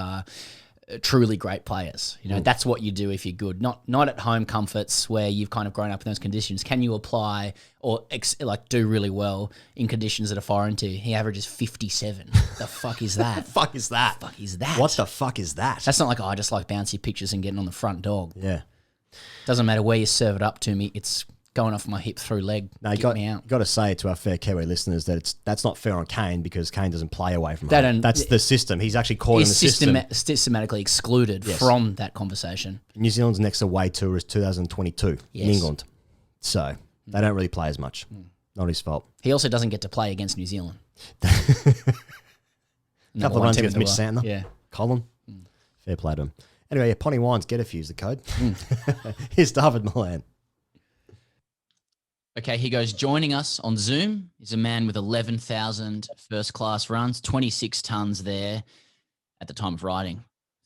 truly great players. You know, that's what you do if you're good. Not at home comforts where you've kind of grown up in those conditions. Can you apply or do really well in conditions that are foreign to you? He averages 57. The fuck is that? fuck is that? Fuck is that? What the fuck is that? That's not like, I just like bouncy pictures and getting on the front dog. Yeah. Doesn't matter where you serve it up to me. It's going off my hip through leg. No, you got to say to our fair Kiwi listeners that that's not fair on Kane because Kane doesn't play away from home. That's the system. He's actually caught in the system. Systematically excluded from that conversation. New Zealand's next away tour is 2022 in England. So they don't really play as much. Not his fault. He also doesn't get to play against New Zealand. A couple of runs against Mitch Santner. Yeah. Colin. Fair play to him. Anyway, Pony Wines, get a fuse the code. Here's Dawid Malan. Okay, he goes, joining us on Zoom is a man with 11,000 first-class runs, 26 tons there at the time of writing,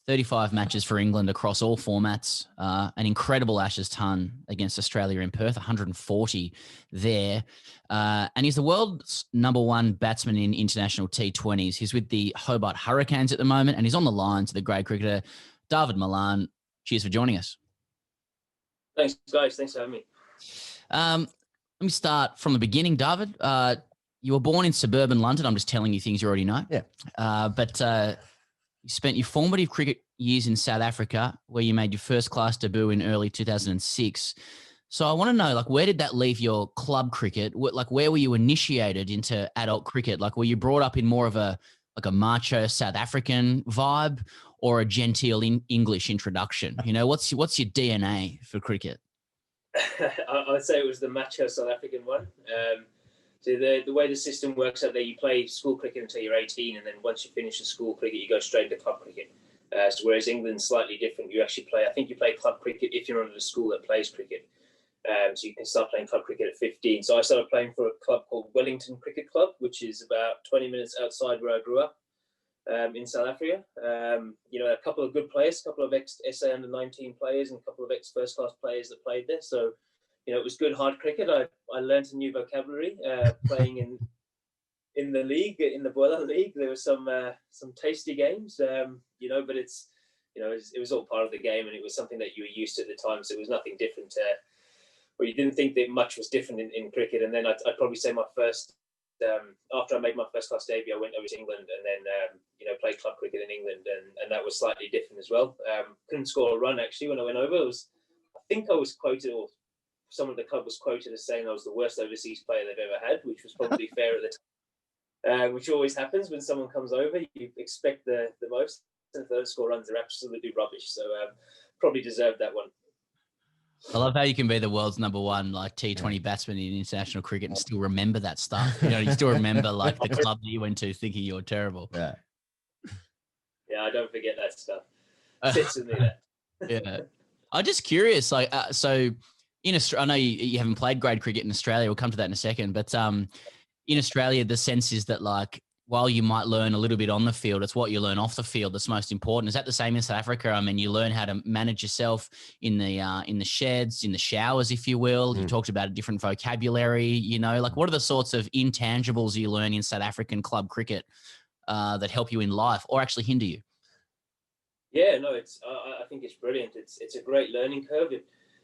35 matches for England across all formats, an incredible Ashes ton against Australia in Perth, 140 there. And he's the world's #1 batsman in international T20s. He's with the Hobart Hurricanes at the moment, and he's on the line to the great cricketer, Dawid Malan. Cheers for joining us. Thanks, guys. Thanks for having me. Let me start from the beginning, Dawid. You were born in suburban London. I'm just telling you things you already know. Yeah. But you spent your formative cricket years in South Africa, where you made your first-class debut in early 2006. So I want to know, where did that leave your club cricket? Where were you initiated into adult cricket? Were you brought up in more of a macho South African vibe or a genteel English introduction? You know, what's your DNA for cricket? I would say it was the macho South African one. So the way the system works out there, you play school cricket until you're 18, and then once you finish the school cricket, you go straight to club cricket. So whereas England's slightly different, you actually play, I think you play club cricket if you're under a school that plays cricket. So you can start playing club cricket at 15. So I started playing for a club called Wellington Cricket Club, which is about 20 minutes outside where I grew up in South Africa. A couple of good players, a couple of ex-SA under-19 players and a couple of ex-first-class players that played there. So, it was good hard cricket. I learned a new vocabulary playing in the league, in the Boiler League. There were some tasty games, but it was all part of the game, and it was something that you were used to at the time. So it was nothing different, or you didn't think that much was different in cricket. And then I'd probably say my first, after I made my first class debut, I went over to England and then, played club cricket in England, and that was slightly different as well. Couldn't score a run actually when I went over. I think I was quoted, or someone at the club was quoted as saying I was the worst overseas player they've ever had, which was probably fair at the time. Which always happens when someone comes over. You expect the most, and if they don't score runs, they're absolutely rubbish. So probably deserved that one. I love how you can be the world's #1 T20 batsman in international cricket and still remember that stuff. You still remember the club that you went to thinking you were terrible. Yeah. Yeah, I don't forget that stuff. Sits with me there. Yeah. I'm just curious, so in Australia, I know you haven't played grade cricket in Australia. We'll come to that in a second. But in Australia, the sense is that while you might learn a little bit on the field, it's what you learn off the field that's most important. Is that the same in South Africa? I mean, you learn how to manage yourself in the sheds, in the showers, if you will. You talked about a different vocabulary. What are the sorts of intangibles you learn in South African club cricket that help you in life or actually hinder you? Yeah, no, I think it's brilliant. It's a great learning curve.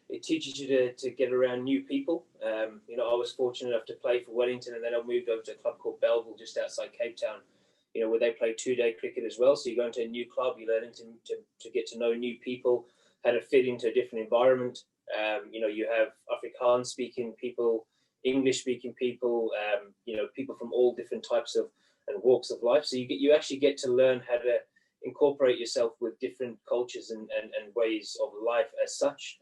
It teaches you to get around new people. I was fortunate enough to play for Wellington, and then I moved over to a club called Belleville just outside Cape Town, where they play 2-day cricket as well. So you go into a new club, you're learning to get to know new people, how to fit into a different environment. You have Afrikaans speaking people, English speaking people, people from all different types of and walks of life. So you actually get to learn how to incorporate yourself with different cultures and ways of life as such.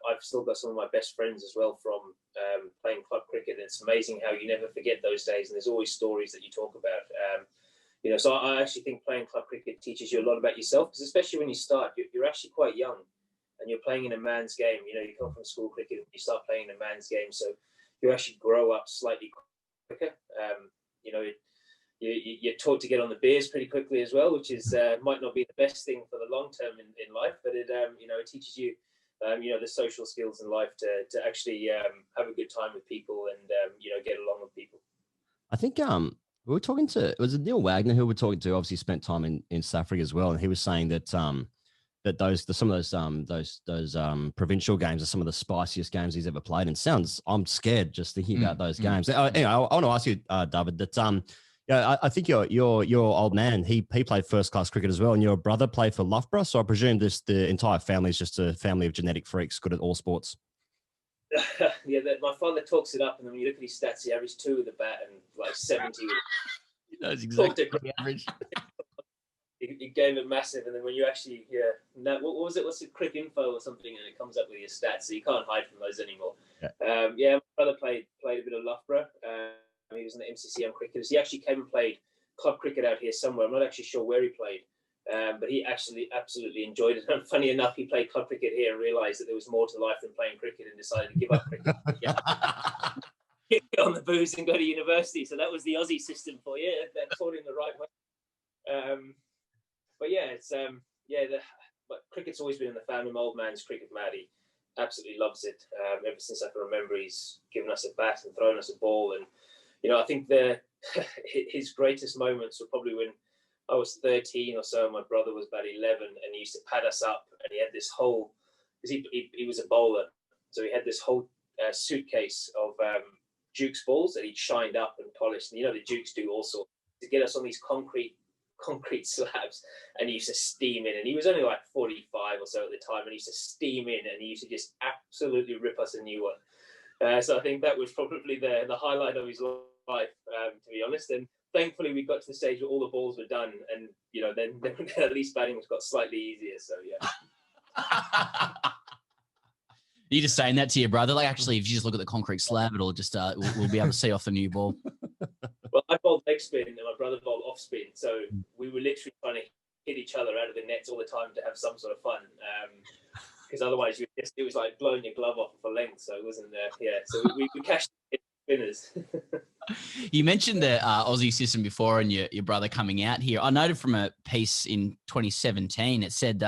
I've still got some of my best friends as well from playing club cricket. It's amazing how you never forget those days, and there's always stories that you talk about. So I actually think playing club cricket teaches you a lot about yourself, because especially when you start, you're actually quite young, and you're playing in a man's game. You come from school cricket, and you start playing in a man's game, so you actually grow up slightly quicker. You're taught to get on the beers pretty quickly as well, which is might not be the best thing for the long term in life, but it teaches you the social skills in life to actually have a good time with people and get along with people. I think We were talking to, was it Neil Wagner who we were talking to? Obviously, spent time in South Africa as well, and he was saying that some of those provincial games are some of the spiciest games he's ever played. And I'm scared just thinking about those games. Anyway, I want to ask you, David, that I think your old man he played first class cricket as well, and your brother played for Loughborough. So I presume the entire family is just a family of genetic freaks, good at all sports. Yeah, my father talks it up, and then when you look at his stats, he averaged 2 with the bat and like 70. He knows exactly the average. He gave it massive, and then when you actually what was it? What's it? Crick Info or something, and it comes up with your stats, so you can't hide from those anymore. My brother played a bit of Loughborough. He was in the MCC on cricketers. He actually came and played club cricket out here somewhere. I'm not actually sure where he played. But he actually absolutely enjoyed it. And funny enough, he played club cricket here and realised that there was more to life than playing cricket and decided to give up cricket. Get on the booze and go to university. So that was the Aussie system for you. That taught him the right way. But yeah, it's but cricket's always been in the family. My old man's cricket mad. He absolutely loves it. Ever since I can remember, he's given us a bat and thrown us a ball. And I think his greatest moments were probably when I was 13 or so. My brother was about 11, and he used to pad us up. And he had this whole, because he was a bowler, so he had this whole suitcase of Duke's balls that he'd shined up and polished. And the Dukes do all sorts to get us on these concrete slabs, and he used to steam in. And he was only like 45 or so at the time, and he used to steam in, and he used to just absolutely rip us a new one. So I think that was probably the highlight of his life, to be honest. And thankfully, we got to the stage where all the balls were done, and then at least batting got slightly easier. So yeah. You just saying that to your brother? Like, actually, if you just look at the concrete slab, it'll just we'll be able to see off the new ball. Well, I bowled leg spin, and my brother bowled off spin, so we were literally trying to hit each other out of the nets all the time to have some sort of fun. Because otherwise, it was like blowing your glove off for length. So it wasn't there. Yeah. So we cashed spinners. You mentioned the Aussie system before and your brother coming out here. I noted from a piece in 2017, it said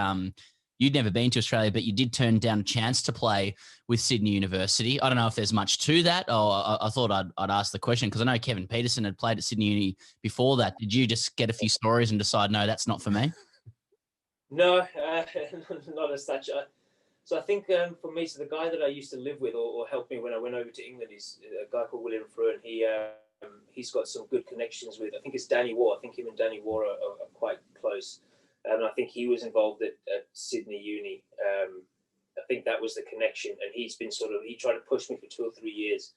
you'd never been to Australia, but you did turn down a chance to play with Sydney University. I don't know if there's much to that, or I thought I'd ask the question because I know Kevin Peterson had played at Sydney Uni before that. Did you just get a few stories and decide, no, that's not for me? No, not as such. So I think for me, so the guy that I used to live with or help me when I went over to England is a guy called William Fruin. He's got some good connections with, I think it's Danny Waugh. I think him and Danny Waugh are quite close. And I think he was involved at Sydney Uni. I think that was the connection. And he's been he tried to push me for 2 or 3 years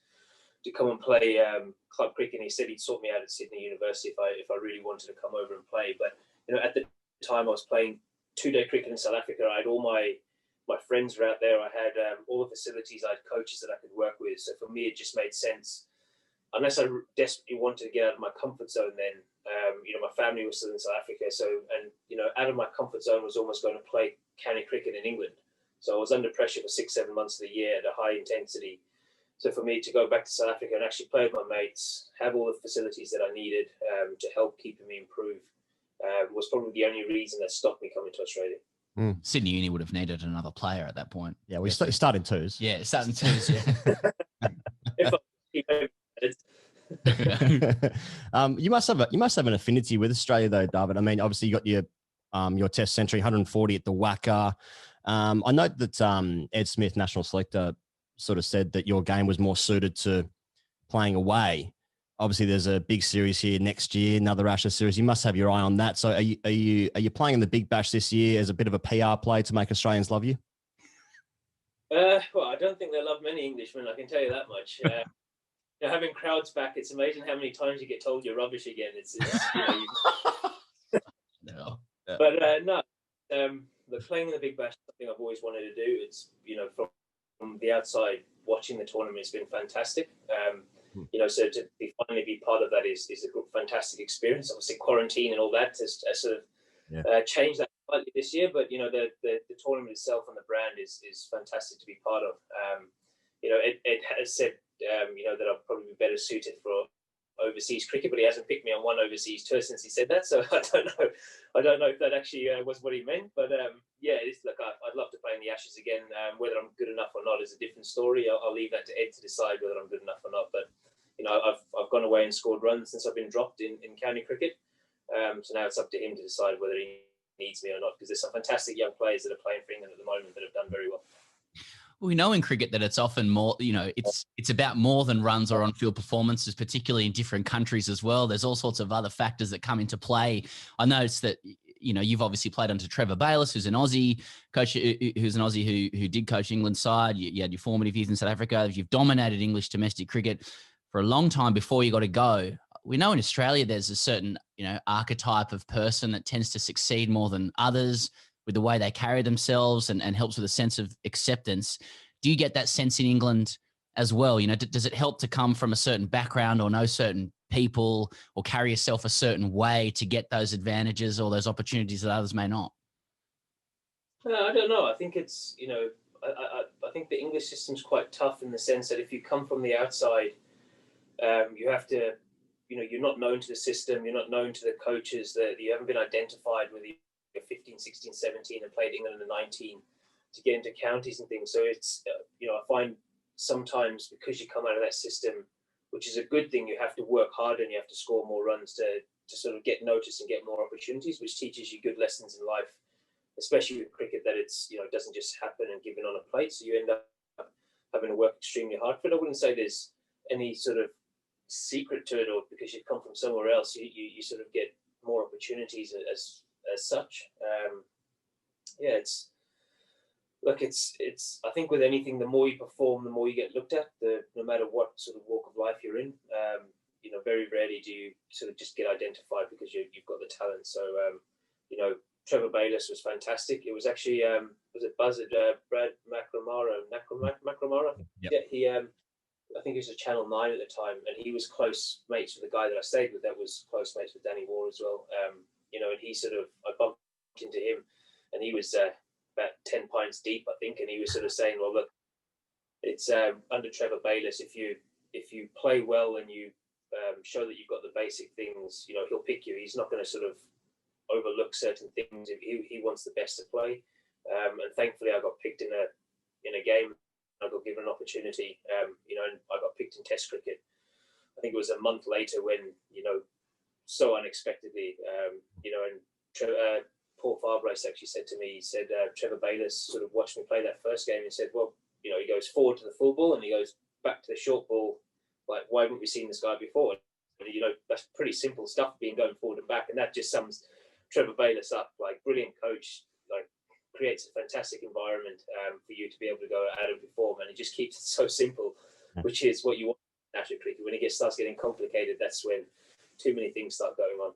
to come and play club cricket. And he said he'd sort me out at Sydney University if I really wanted to come over and play. But, at the time I was playing 2-day cricket in South Africa. I had all my friends were out there. I had all the facilities. I had coaches that I could work with. So for me, it just made sense. Unless I desperately wanted to get out of my comfort zone, then my family was still in South Africa. So out of my comfort zone was almost going to play county cricket in England. So I was under pressure for 6-7 months of the year at a high intensity. So for me to go back to South Africa and actually play with my mates, have all the facilities that I needed to help keep me improve, was probably the only reason that stopped me coming to Australia. Sydney Uni would have needed another player at that point. Yeah, we started twos. Yeah, starting twos. Yeah. You must have an affinity with Australia, though, David. I mean, obviously, you got your Test century, 140 at the Wacker. I note that Ed Smith, national selector, sort of said that your game was more suited to playing away. Obviously, there's a big series here next year, another Ashes series. You must have your eye on that. So, are you playing in the Big Bash this year as a bit of a PR play to make Australians love you? Well, I don't think they love many Englishmen. I can tell you that much. Having crowds back, it's amazing how many times you get told you're rubbish again. No. But no, playing in the Big Bash is something I've always wanted to do. It's from the outside watching the tournament, it's been fantastic. So to finally be part of that is a good, fantastic experience. Obviously, quarantine and all that has sort of changed that slightly this year. But the tournament itself and the brand is fantastic to be part of. It has said that I'll probably be better suited for overseas cricket, but he hasn't picked me on one overseas tour since he said that. So I don't know if that actually was what he meant. But I'd love to play in the Ashes again. Whether I'm good enough or not is a different story. I'll leave that to Ed to decide whether I'm good enough or not. But I've gone away and scored runs since I've been dropped in county cricket. So now it's up to him to decide whether he needs me or not, because there's some fantastic young players that are playing for England at the moment that have done very well. We know in cricket that it's often more, it's about more than runs or on-field performances, particularly in different countries as well. There's all sorts of other factors that come into play. I noticed that, you've obviously played under Trevor Bayliss, who's an Aussie coach, who did coach England's side. You had your formative years in South Africa. You've dominated English domestic cricket for a long time before you got to go. We know in Australia there's a certain, archetype of person that tends to succeed more than others with the way they carry themselves and helps with a sense of acceptance. Do you get that sense in England as well? Does it help to come from a certain background or know certain people or carry yourself a certain way to get those advantages or those opportunities that others may not? I don't know. I think it's, I think the English system's quite tough in the sense that if you come from the outside, you have to, you're not known to the system, you're not known to the coaches, that you haven't been identified with you're 15, 16, 17 and played England in the 19 to get into counties and things. So it's, I find sometimes because you come out of that system, which is a good thing, you have to work harder and you have to score more runs to sort of get noticed and get more opportunities, which teaches you good lessons in life, especially with cricket, that it's, it doesn't just happen and given on a plate. So you end up having to work extremely hard for it. I wouldn't say there's any sort of secret to it, or because you've come from somewhere else, you sort of get more opportunities as such. It's I think with anything, the more you perform, the more you get looked at, no matter what sort of walk of life you're in. Very rarely do you sort of just get identified because you've got the talent. So Trevor Bayliss was fantastic. It was actually was it Brad McNamara? Yep. Yeah, he I think he was at Channel 9 at the time, and he was close mates with the guy that I stayed with that was close mates with Danny Moore as well. And he I bumped into him, and he was about 10 pints deep, I think, and he was sort of saying, well, look, it's under Trevor Bayliss, if you play well and you show that you've got the basic things, he'll pick you. He's not going to sort of overlook certain things. He wants the best to play. And thankfully I got picked in a game. I got given an opportunity, and I got picked in Test cricket. I think it was a month later when, so unexpectedly, and Paul Farbrace actually said to me, he said, Trevor Bayliss sort of watched me play that first game and said, well, he goes forward to the full ball and he goes back to the short ball. Like, why haven't we seen this guy before? And, that's pretty simple stuff, being going forward and back. And that just sums Trevor Bayliss up. Like, brilliant coach, like, creates a fantastic environment for you to be able to go out of your form, and it just keeps it so simple, which is what you want in national cricket. When it starts getting complicated, that's when too many things start going on.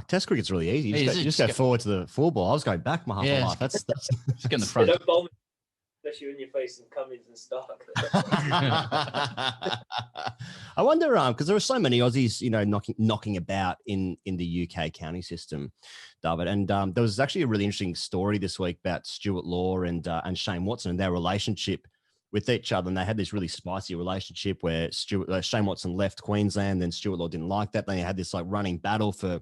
Test cricket's really easy. You just go forward to the full ball. I was going back my half life. That's just in the front. Don't bowl me, especially in your face and Cummins and Stark. I wonder, because there are so many Aussies, knocking about in the UK county system, Dawid. And there was actually a really interesting story this week about Stuart Law and Shane Watson and their relationship with each other. And they had this really spicy relationship where Shane Watson left Queensland, then Stuart Law didn't like that. They had this like running battle for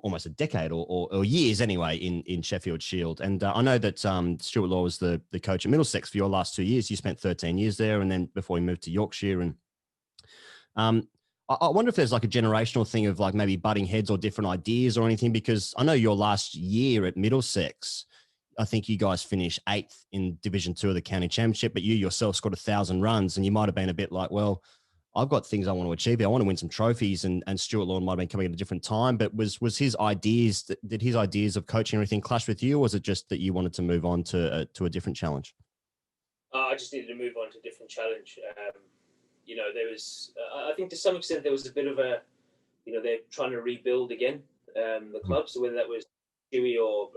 almost a decade or years anyway in Sheffield Shield. And I know that Stuart Law was the coach at Middlesex for your last 2 years. You spent 13 years there, and then before you moved to Yorkshire. And I wonder if there's like a generational thing of like maybe butting heads or different ideas or anything, because I know your last year at Middlesex, I think you guys finished 8th in Division 2 of the county championship, but you yourself scored 1,000 runs, and you might have been a bit like, well, I've got things I want to achieve here. I want to win some trophies, and Stuart Law might have been coming at a different time, but was his ideas, did his ideas of coaching or anything clash with you, or was it just that you wanted to move on to a different challenge? I just needed to move on to a different challenge. There was, I think to some extent there was a bit of a, they're trying to rebuild again, the club. So whether that was Dewey or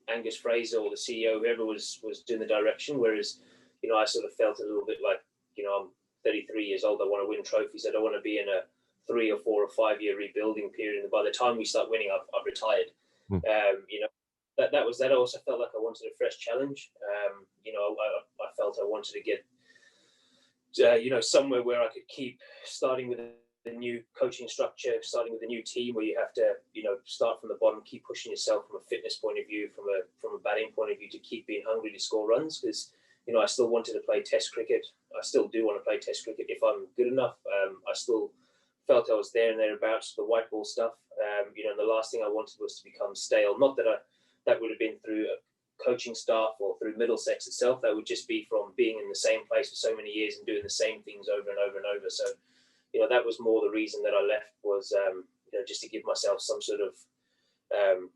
Angus Fraser or the CEO, whoever was doing the direction, whereas, I sort of felt a little bit like, I'm 33 years old, I want to win trophies. I don't want to be in a 3 or 4 or 5 year rebuilding period. And by the time we start winning, I've retired. That also felt like I wanted a fresh challenge. I felt I wanted to get, somewhere where I could keep starting with a new coaching structure, starting with a new team where you have to, start from the bottom, keep pushing yourself from a fitness point of view, from a batting point of view, to keep being hungry to score runs. Because, I still wanted to play Test cricket. I still do want to play Test cricket if I'm good enough. I still felt I was there and thereabouts the white ball stuff. And the last thing I wanted was to become stale. Not that that would have been through coaching staff or through Middlesex itself. That would just be from being in the same place for so many years and doing the same things over and over and over. So, that was more the reason that I left was, just to give myself some sort of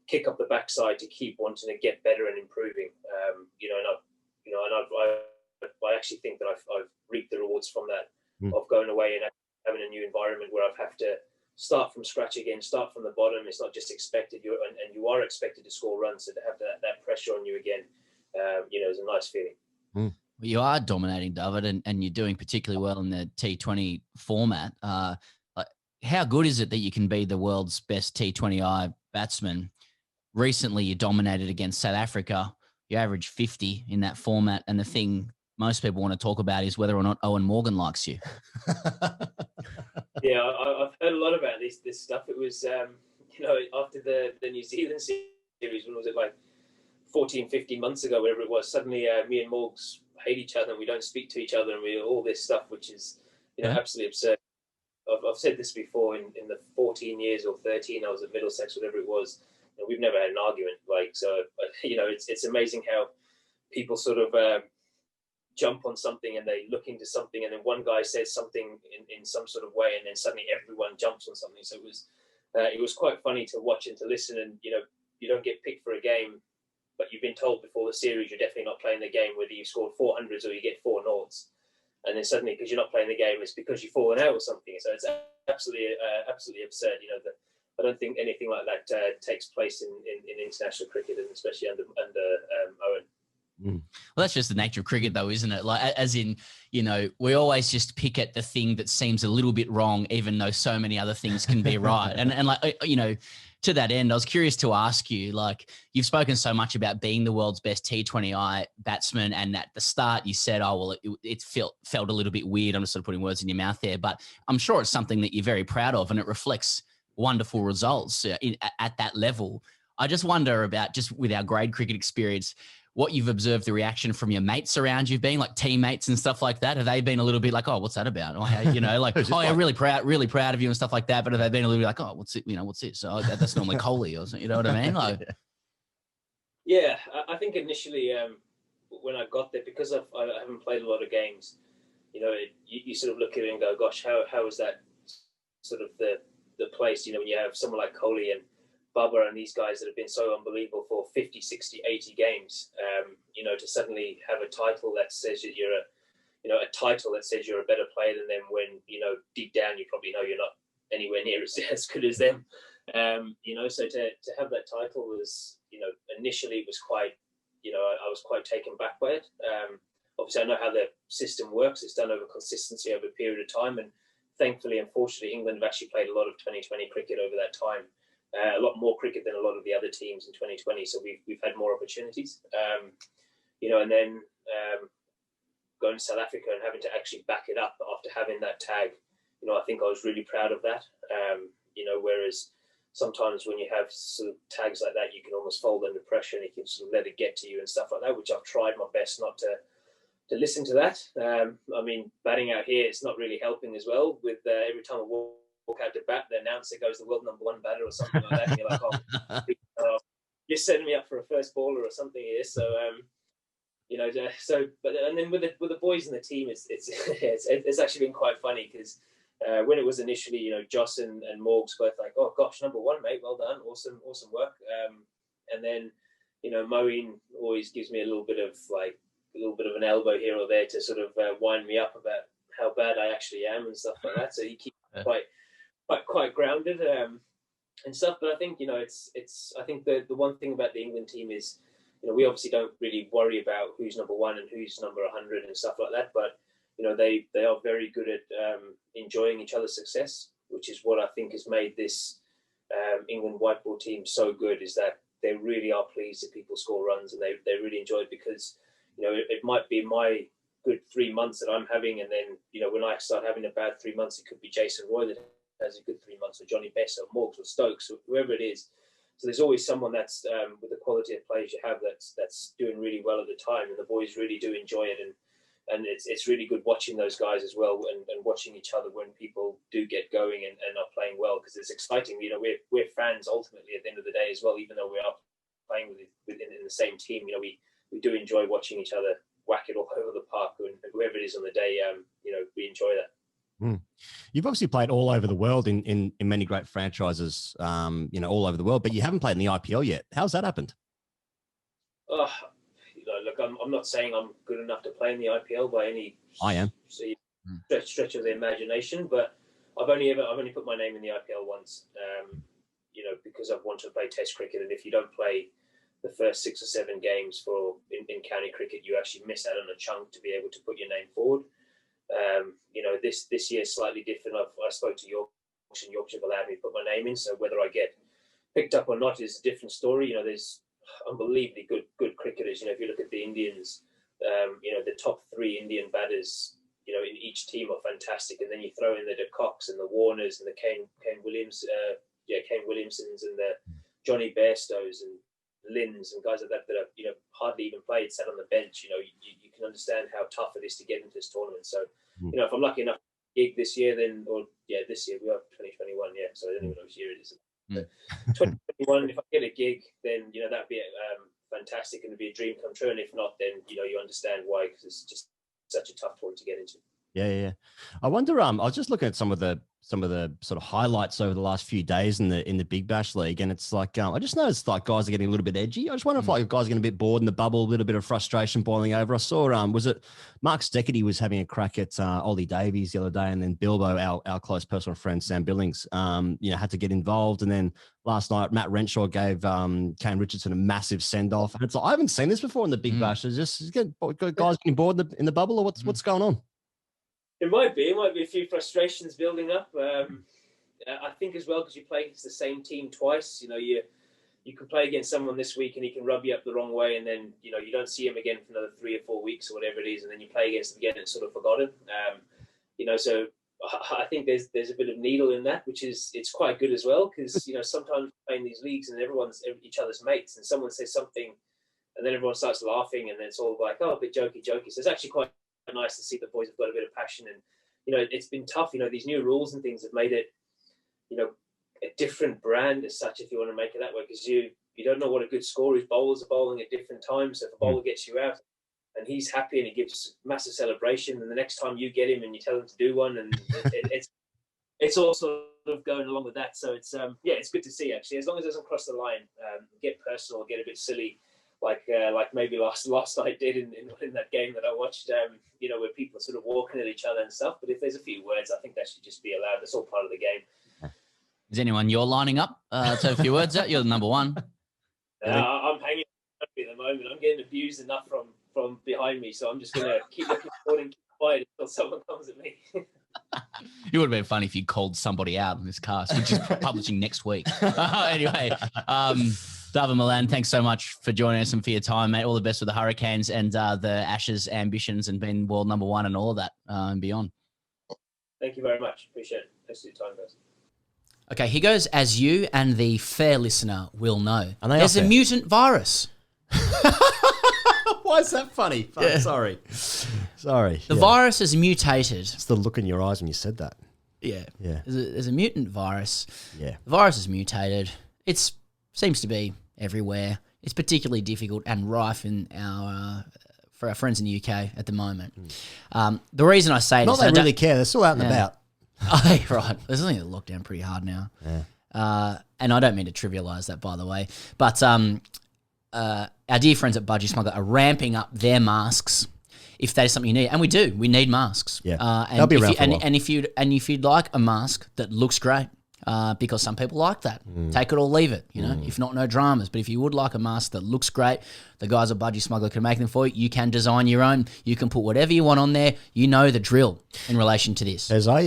kick up the backside to keep wanting to get better and improving. I actually think that I've reaped the rewards from that of going away and having a new environment where I've have to start from scratch again, start from the bottom. It's not just expected, you are expected to score runs, so to have that pressure on you again, is a nice feeling. Well, you are dominating, Dawid, and you're doing particularly well in the T20 format. How good is it that you can be the world's best T20I batsman? Recently, you dominated against South Africa. You averaged 50 in that format, and the thing most people want to talk about is whether or not Owen Morgan likes you. Yeah, I've heard a lot about this stuff. It was, after the New Zealand series, when was it, like 14, 15 months ago, whatever it was, suddenly me and Morgs hate each other and we don't speak to each other and we all this stuff, which is, absolutely absurd. I've said this before, in the 14 years or 13 I was at Middlesex, whatever it was, we've never had an argument. It's amazing how people sort of jump on something and they look into something, and then one guy says something in some sort of way, and then suddenly everyone jumps on something. So it was quite funny to watch and to listen. And you don't get picked for a game, but you've been told before the series you're definitely not playing the game, whether you scored 400s or you get 4 noughts. And then suddenly, because you're not playing the game, it's because you've fallen out or something. So it's absolutely absurd. I don't think anything like that takes place in international cricket, and especially under Owen. Well, that's just the nature of cricket, though, isn't it? Like, as in, we always just pick at the thing that seems a little bit wrong, even though so many other things can be right. And to that end, I was curious to ask you, like, you've spoken so much about being the world's best T20I batsman, and at the start you said, it felt a little bit weird. I'm just sort of putting words in your mouth there, but I'm sure it's something that you're very proud of, and it reflects wonderful results at that level. I just wonder about, just with our grade cricket experience, what you've observed the reaction from your mates around you being, like teammates and stuff like that. Have they been a little bit like, oh, what's that about? Or, I'm really proud of you and stuff like that. But have they been a little bit like, oh, what's it? What's this? So that's normally Coley or something. You know what I mean? Like, yeah, I think initially when I got there, because I haven't played a lot of games, you sort of look at it and go, gosh, how is that sort of the place, when you have someone like Coley and Bubba and these guys that have been so unbelievable for 50, 60, 80 games, to suddenly have a title that says that you're a title that says you're a better player than them, when, deep down you probably know you're not anywhere near as good as them. So to have that title was, initially it was quite, I was quite taken back by it. Obviously I know how the system works. It's done over consistency over a period of time. And thankfully, unfortunately, England have actually played a lot of 2020 cricket over that time. A lot more cricket than a lot of the other teams in 2020, so we've had more opportunities. And then going to South Africa and having to actually back it up after having that tag, I think I was really proud of that. Whereas sometimes when you have sort of tags like that, you can almost fold under pressure and you can sort of let it get to you and stuff like that, which I've tried my best not to listen to that. Batting out here, it's not really helping as well. With every time I walk out to bat, the announcer goes the world #1 batter or something like that, and you're like, you're setting me up for a first baller or something here. So and then with the boys in the team, it's actually been quite funny, because when it was initially, Joss and Morgs both like, oh gosh, #1, mate, well done, awesome work. And then Moeen always gives me a little bit of an elbow here or there to sort of wind me up about how bad I actually am and stuff like that. So he keeps quite grounded and stuff. But I think I think the one thing about the England team is we obviously don't really worry about who's #1 and who's number 100 and stuff like that. But they are very good at enjoying each other's success, which is what I think has made this England white ball team so good. Is that they really are pleased if people score runs, and they really enjoy it, because it might be my good 3 months that I'm having, and then when I start having a bad 3 months, it could be Jason Roy that has a good 3 months, or Johnny Best or Morgs or Stokes or whoever it is. So there's always someone that's with the quality of players you have that's doing really well at the time, and the boys really do enjoy it. And and it's really good watching those guys as well, and watching each other when people do get going and are playing well, because it's exciting. You know, we're fans ultimately at the end of the day as well, even though we are playing within the same team. You know, we do enjoy watching each other whack it all over the park, and whoever it is on the day, you know, we enjoy that. You've obviously played all over the world in many great franchises, you know, all over the world, but you haven't played in the IPL yet. How's that happened? You know, look, I'm not saying I'm good enough to play in the IPL by any stretch of the imagination, but I've only put my name in the IPL once, you know, because I've wanted to play Test cricket, and if you don't play the first 6 or 7 games in county cricket, you actually miss out on a chunk to be able to put your name forward. You know, this year is slightly different. I spoke to Yorkshire, and Yorkshire allowed me to put my name in, so whether I get picked up or not is a different story. You know, there's unbelievably good cricketers. You know, if you look at the Indians, you know, the top 3 Indian batters, you know, in each team are fantastic, and then you throw in the De Koks and the Warners and the Kane Williamsons and the Johnny Bairstows and Lins and guys like that have, you know, hardly even played, sat on the bench. You know, you can understand how tough it is to get into this tournament. So, you know, if I'm lucky enough to gig this year, then, this year, we are 2021, so I don't even know which year it is. But 2021, if I get a gig, then, you know, that'd be fantastic, and it'd be a dream come true. And if not, then, you know, you understand why, because it's just such a tough tournament to get into. Yeah. I wonder. I was just looking at some of the sort of highlights over the last few days in the Big Bash League, and it's like I just noticed like guys are getting a little bit edgy. I just wonder if like guys are getting a bit bored in the bubble, a little bit of frustration boiling over. I saw was it Mark Steckety was having a crack at Ollie Davies the other day, and then Bilbo, our close personal friend Sam Billings, you know, had to get involved, and then last night Matt Renshaw gave Kane Richardson a massive send off, and it's like I haven't seen this before in the Big Bash. It's just guys getting bored in the bubble, or what's going on? It might be a few frustrations building up. I think as well, because you play against the same team twice. You know, you can play against someone this week and he can rub you up the wrong way, and then, you know, you don't see him again for another 3 or 4 weeks or whatever it is, and then you play against him again and it's sort of forgotten. You know, so I think there's a bit of needle in that, which is it's quite good as well, because, you know, sometimes playing these leagues and everyone's each other's mates, and someone says something and then everyone starts laughing, and then it's all like, oh, a bit jokey. So it's actually quite nice to see the boys have got a bit of passion. And, you know, it's been tough. You know, these new rules and things have made it, you know, a different brand as such, if you want to make it that way, because you don't know what a good score is. Bowlers are bowling at different times. So if a bowler gets you out and he's happy and he gives massive celebration, and the next time you get him and you tell him to do one, and it's all sort of going along with that. So it's it's good to see, actually, as long as it doesn't cross the line, get personal, get a bit silly, like maybe last night did in that game that I watched, you know, where people are sort of walking at each other and stuff. But if there's a few words, I think that should just be allowed. That's all part of the game. Is anyone you're lining up to a few words out? You're the number one. I'm hanging at the moment. I'm getting abused enough from behind me, so I'm just going to keep looking forward and keep quiet until someone comes at me. It would have been funny if you called somebody out in this cast, which is publishing next week. Anyway, Dawid, Malan, thanks so much for joining us and for your time, mate. All the best with the Hurricanes and the Ashes ambitions and being world number one and all of that and beyond. Thank you very much. Appreciate it. Thanks for your time, guys. Okay, here goes. As you and the fair listener will know, there's a fair? Mutant virus. Why is that funny? Yeah. Sorry. The virus has mutated. It's the look in your eyes when you said that. Yeah. Yeah. There's a mutant virus. Yeah. The virus is mutated. It seems to be everywhere. It's particularly difficult and rife in for our friends in the UK at the moment. The reason I say this... Not they really care. They're still out and about. Oh, right. There's only a lockdown pretty hard now. Yeah. And I don't mean to trivialise that, by the way. But our dear friends at Budgy Smuggler are ramping up their masks if that is something you need. And we do. We need masks. Yeah. They'll be around for a while. And if you'd like a mask that looks great, because some people like that. Take it or leave it, you know. If not, no dramas. But if you would like a mask that looks great, the guys at Budgy Smuggler can make them for you. You can design your own. You can put whatever you want on there. You know the drill in relation to this. As I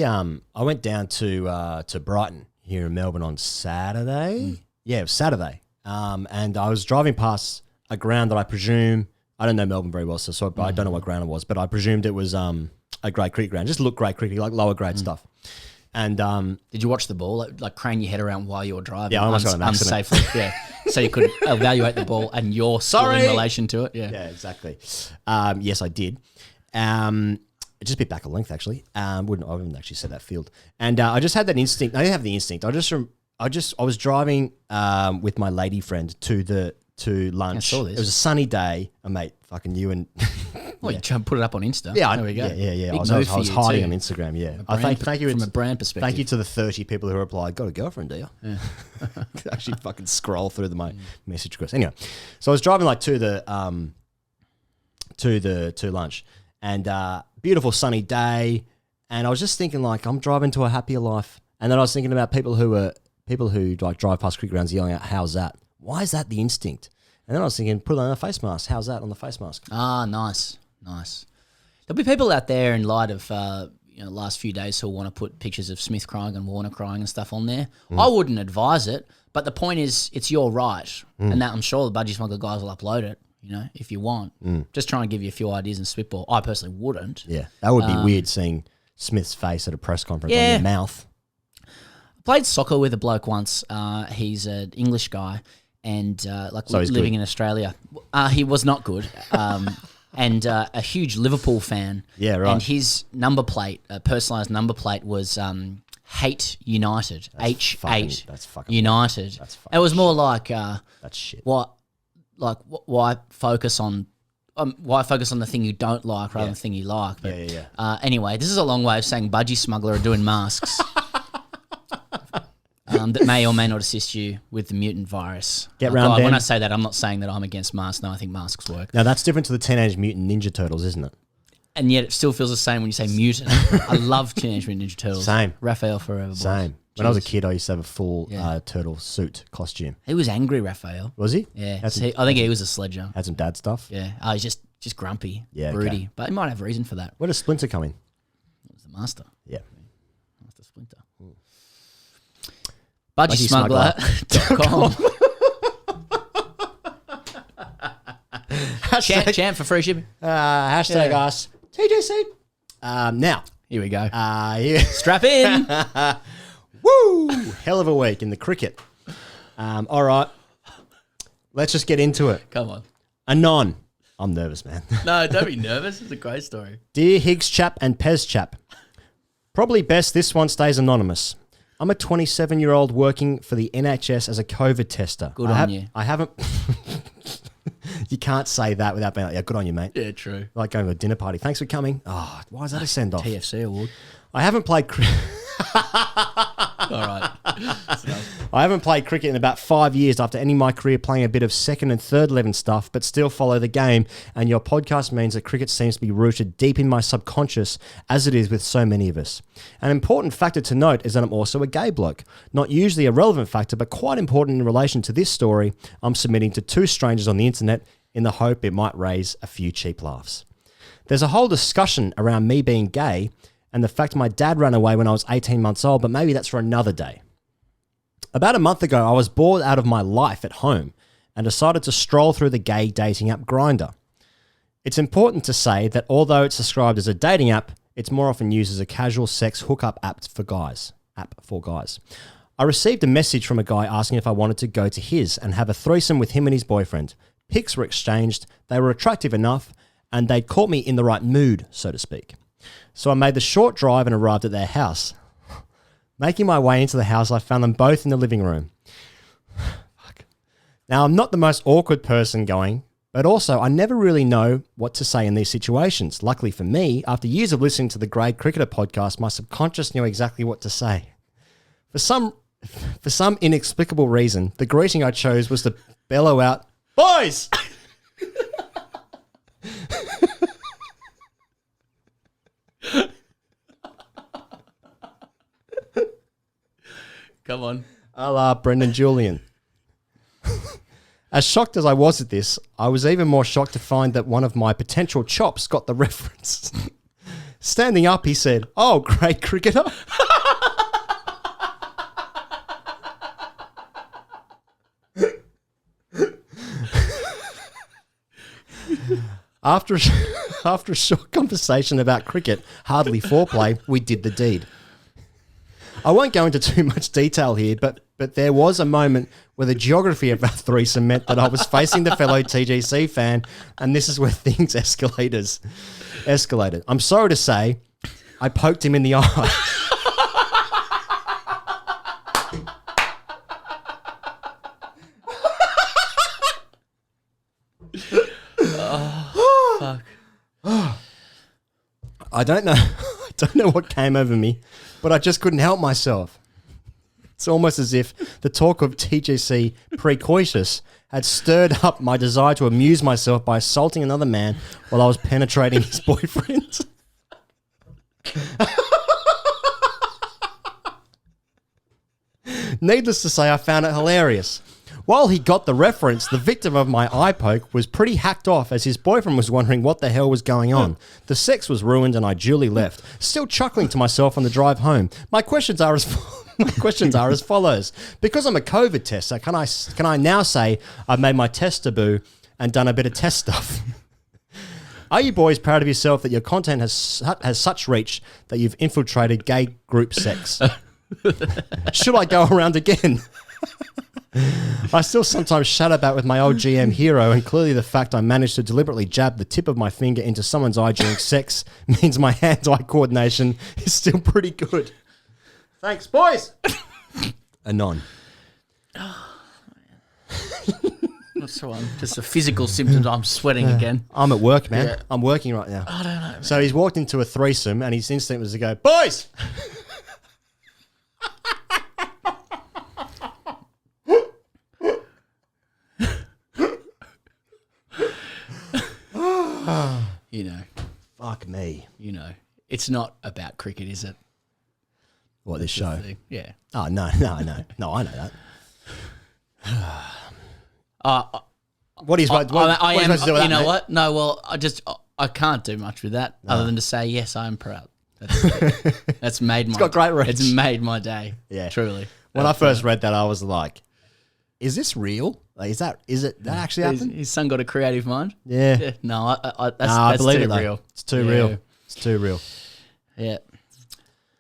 went down to Brighton here in Melbourne on Saturday. Yeah, it was Saturday. And I was driving past a ground that I presume, I don't know Melbourne very well, so I don't know what ground it was, but I presumed it was a grade cricket ground. Just looked grade cricket, like lower grade stuff. And did you watch the ball? Like crane your head around while you were driving? Yeah, I almost got an accident. Unsafely. Yeah, so you could evaluate the ball and your skill in relation to it. Yeah, exactly. Yes, I did. Just a bit back of length, actually. I wouldn't actually say that field. And I just had that instinct. I didn't have the instinct. I was driving with my lady friend to lunch. I saw this. It was a sunny day. Mate, fucking you and... Well, you try and put it up on Insta. Yeah, there we go. Yeah. Big I was move for hiding you on too. Instagram, yeah. Thank you from a brand perspective. Thank you to the 30 people who replied, got a girlfriend, do you? Yeah. Actually fucking scroll through my message requests. Anyway, so I was driving like to lunch, and beautiful sunny day, and I was just thinking like I'm driving to a happier life. And then I was thinking about people who like drive past cricket grounds yelling out, "How's that?" Why is that the instinct? And then I was thinking, put on a face mask. How's that on the face mask? Ah, nice. There'll be people out there in light of last few days who'll want to put pictures of Smith crying and Warner crying and stuff on there. I wouldn't advise it, but the point is, it's your right, and that I'm sure the Budgy Smuggler guys will upload it. If you want, just trying to give you a few ideas and spitball. I personally wouldn't. Yeah, that would be weird seeing Smith's face at a press conference on your mouth. I played soccer with a bloke once. He's an English guy. And living in Australia, he was not good, and a huge Liverpool fan. Yeah, right. And his number plate, personalised number plate, was Hate United. H8. That's fucking United. That's fucking it was more like that's shit. Why focus on the thing you don't like rather than the thing you like? But, anyway, this is a long way of saying Budgy Smuggler are doing masks. That may or may not assist you with the mutant virus. When I say that, I'm not saying that I'm against masks. No, I think masks work. Now, that's different to the Teenage Mutant Ninja Turtles, isn't it? And yet it still feels the same when you say mutant. I love Teenage Mutant Ninja Turtles. Same. Raphael forever. Boys. Same. When I was a kid, I used to have a full turtle suit costume. He was angry, Raphael. Was he? Yeah. I think he was a sledger. Had some dad stuff? Yeah. He's just grumpy, broody. Okay. But he might have reason for that. Where does Splinter come in? It was the Master. Yeah. Master Splinter. BudgySmuggler.com. Chant for free shipping. Hashtag us. TJC. Now. Here we go. Strap in. Woo! Hell of a week in the cricket. All right. Let's just get into it. Come on. Anon. I'm nervous, man. No, don't be nervous. It's a great story. Dear Higgs chap and Pez chap, probably best this one stays anonymous. I'm a 27-year-old working for the NHS as a COVID tester. Good on you. I haven't... You can't say that without being like, yeah, good on you, mate. Yeah, true. Like going to a dinner party. Thanks for coming. Oh, why is that a send-off? TFC award. I haven't played... All right. I haven't played cricket in about 5 years after ending my career playing a bit of second and third 11 stuff, but still follow the game. And your podcast means that cricket seems to be rooted deep in my subconscious, as it is with so many of us. An important factor to note is that I'm also a gay bloke. Not usually a relevant factor, but quite important in relation to this story I'm submitting to two strangers on the internet in the hope it might raise a few cheap laughs. There's a whole discussion around me being gay and the fact my dad ran away when I was 18 months old, but maybe that's for another day. About a month ago, I was bored out of my life at home and decided to stroll through the gay dating app Grindr. It's important to say that although it's described as a dating app, it's more often used as a casual sex hookup app for guys. I received a message from a guy asking if I wanted to go to his and have a threesome with him and his boyfriend. Pics were exchanged, they were attractive enough, and they'd caught me in the right mood, so to speak. So I made the short drive and arrived at their house. Making my way into the house, I found them both in the living room. Fuck. Now, I'm not the most awkward person going, but also I never really know what to say in these situations. Luckily for me, after years of listening to the Grade Cricketer podcast, my subconscious knew exactly what to say. For some inexplicable reason, the greeting I chose was to bellow out, "Boys!" Come on. A la Brendan Julian. As shocked as I was at this, I was even more shocked to find that one of my potential chops got the reference. Standing up, he said, "Oh, great cricketer." After a short conversation about cricket, hardly foreplay, we did the deed. I won't go into too much detail here, but there was a moment where the geography of our threesome meant that I was facing the fellow TGC fan, and this is where things escalated. I'm sorry to say, I poked him in the eye. Fuck. I don't know what came over me, but I just couldn't help myself. It's almost as if the talk of TGC pre-coitus had stirred up my desire to amuse myself by assaulting another man while I was penetrating his boyfriend. Needless to say, I found it hilarious. While he got the reference, the victim of my eye poke was pretty hacked off as his boyfriend was wondering what the hell was going on. The sex was ruined and I duly left, still chuckling to myself on the drive home. My questions are as follows. Because I'm a COVID tester, can I now say I've made my test debut and done a bit of test stuff? Are you boys proud of yourself that your content has such reach that you've infiltrated gay group sex? Should I go around again? I still sometimes shadow about with my old GM hero, and clearly the fact I managed to deliberately jab the tip of my finger into someone's eye during sex means my hand-eye coordination is still pretty good. Thanks, boys! Anon. What's the one? Just the physical symptoms. I'm sweating again. I'm at work, man. Yeah. I'm working right now. I don't know, man. So he's walked into a threesome and his instinct was to go, boys! You know. Fuck me. You know. It's not about cricket, is it? What, this show? Yeah. Oh, no, I know that. What are you supposed to do with that, you know mate? what? No, well, I can't do much with that other than to say, yes, I am proud. That's made got great reach. It's made my day. Yeah. Truly. When I first read that, I was like, is this real? Like, is it that actually happened? His son got a creative mind? Yeah. No, I that's believe too it, real. It's too real. It's too real. Yeah.